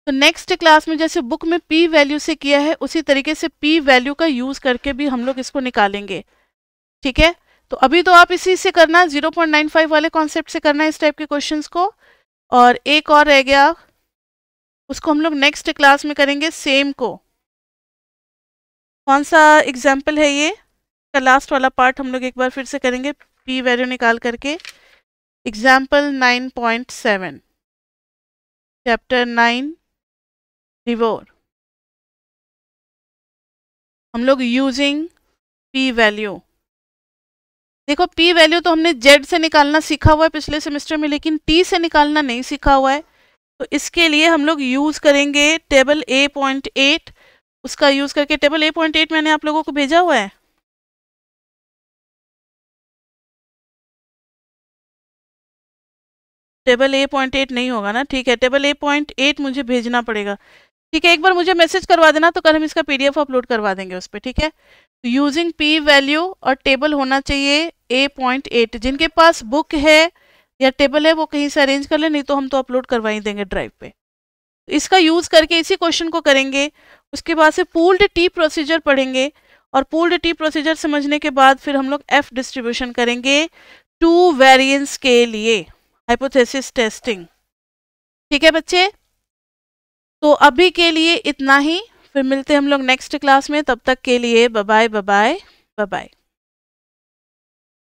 तो नेक्स्ट क्लास में जैसे बुक में पी वैल्यू से किया है, उसी तरीके से पी वैल्यू का यूज़ करके भी हम लोग इसको निकालेंगे, ठीक है। तो अभी तो आप इसी से करना, 0.95 वाले कॉन्सेप्ट से करना है इस टाइप के क्वेश्चंस को। और एक और रह गया, उसको हम लोग नेक्स्ट क्लास में करेंगे सेम को। कौन सा एग्जाम्पल है ये? का लास्ट वाला पार्ट हम लोग एक बार फिर से करेंगे पी वैल्यू निकाल करके। Example 9.7, chapter 9 रिवोर। हम लोग यूजिंग पी वैल्यू। देखो पी वैल्यू तो हमने जेड से निकालना सीखा हुआ है पिछले सेमेस्टर में, लेकिन टी से निकालना नहीं सीखा हुआ है। तो इसके लिए हम लोग यूज़ करेंगे टेबल A.8। उसका यूज़ करके, टेबल A.8 मैंने आप लोगों को भेजा हुआ है। टेबल A.8 नहीं होगा ना, ठीक है, टेबल A.8 मुझे भेजना पड़ेगा, ठीक है। एक बार मुझे मैसेज करवा देना, तो कल हम इसका PDF अपलोड करवा देंगे उस पर, ठीक है। तो यूजिंग पी वैल्यू और टेबल होना चाहिए A.8। जिनके पास बुक है या टेबल है वो कहीं से अरेंज कर ले, नहीं तो हम तो अपलोड करवा ही देंगे ड्राइव पे। तो इसका यूज़ करके इसी क्वेश्चन को करेंगे। उसके बाद से पूल्ड टी प्रोसीजर पढ़ेंगे, और पूल्ड टी प्रोसीजर समझने के बाद फिर हम लोग F डिस्ट्रीब्यूशन करेंगे 2 वेरिएंस के लिए, हाइपोथेसिस टेस्टिंग, ठीक है बच्चे। तो अभी के लिए इतना ही, फिर मिलते हैं हम लोग नेक्स्ट क्लास में। तब तक के लिए bye bye, bye bye, bye bye.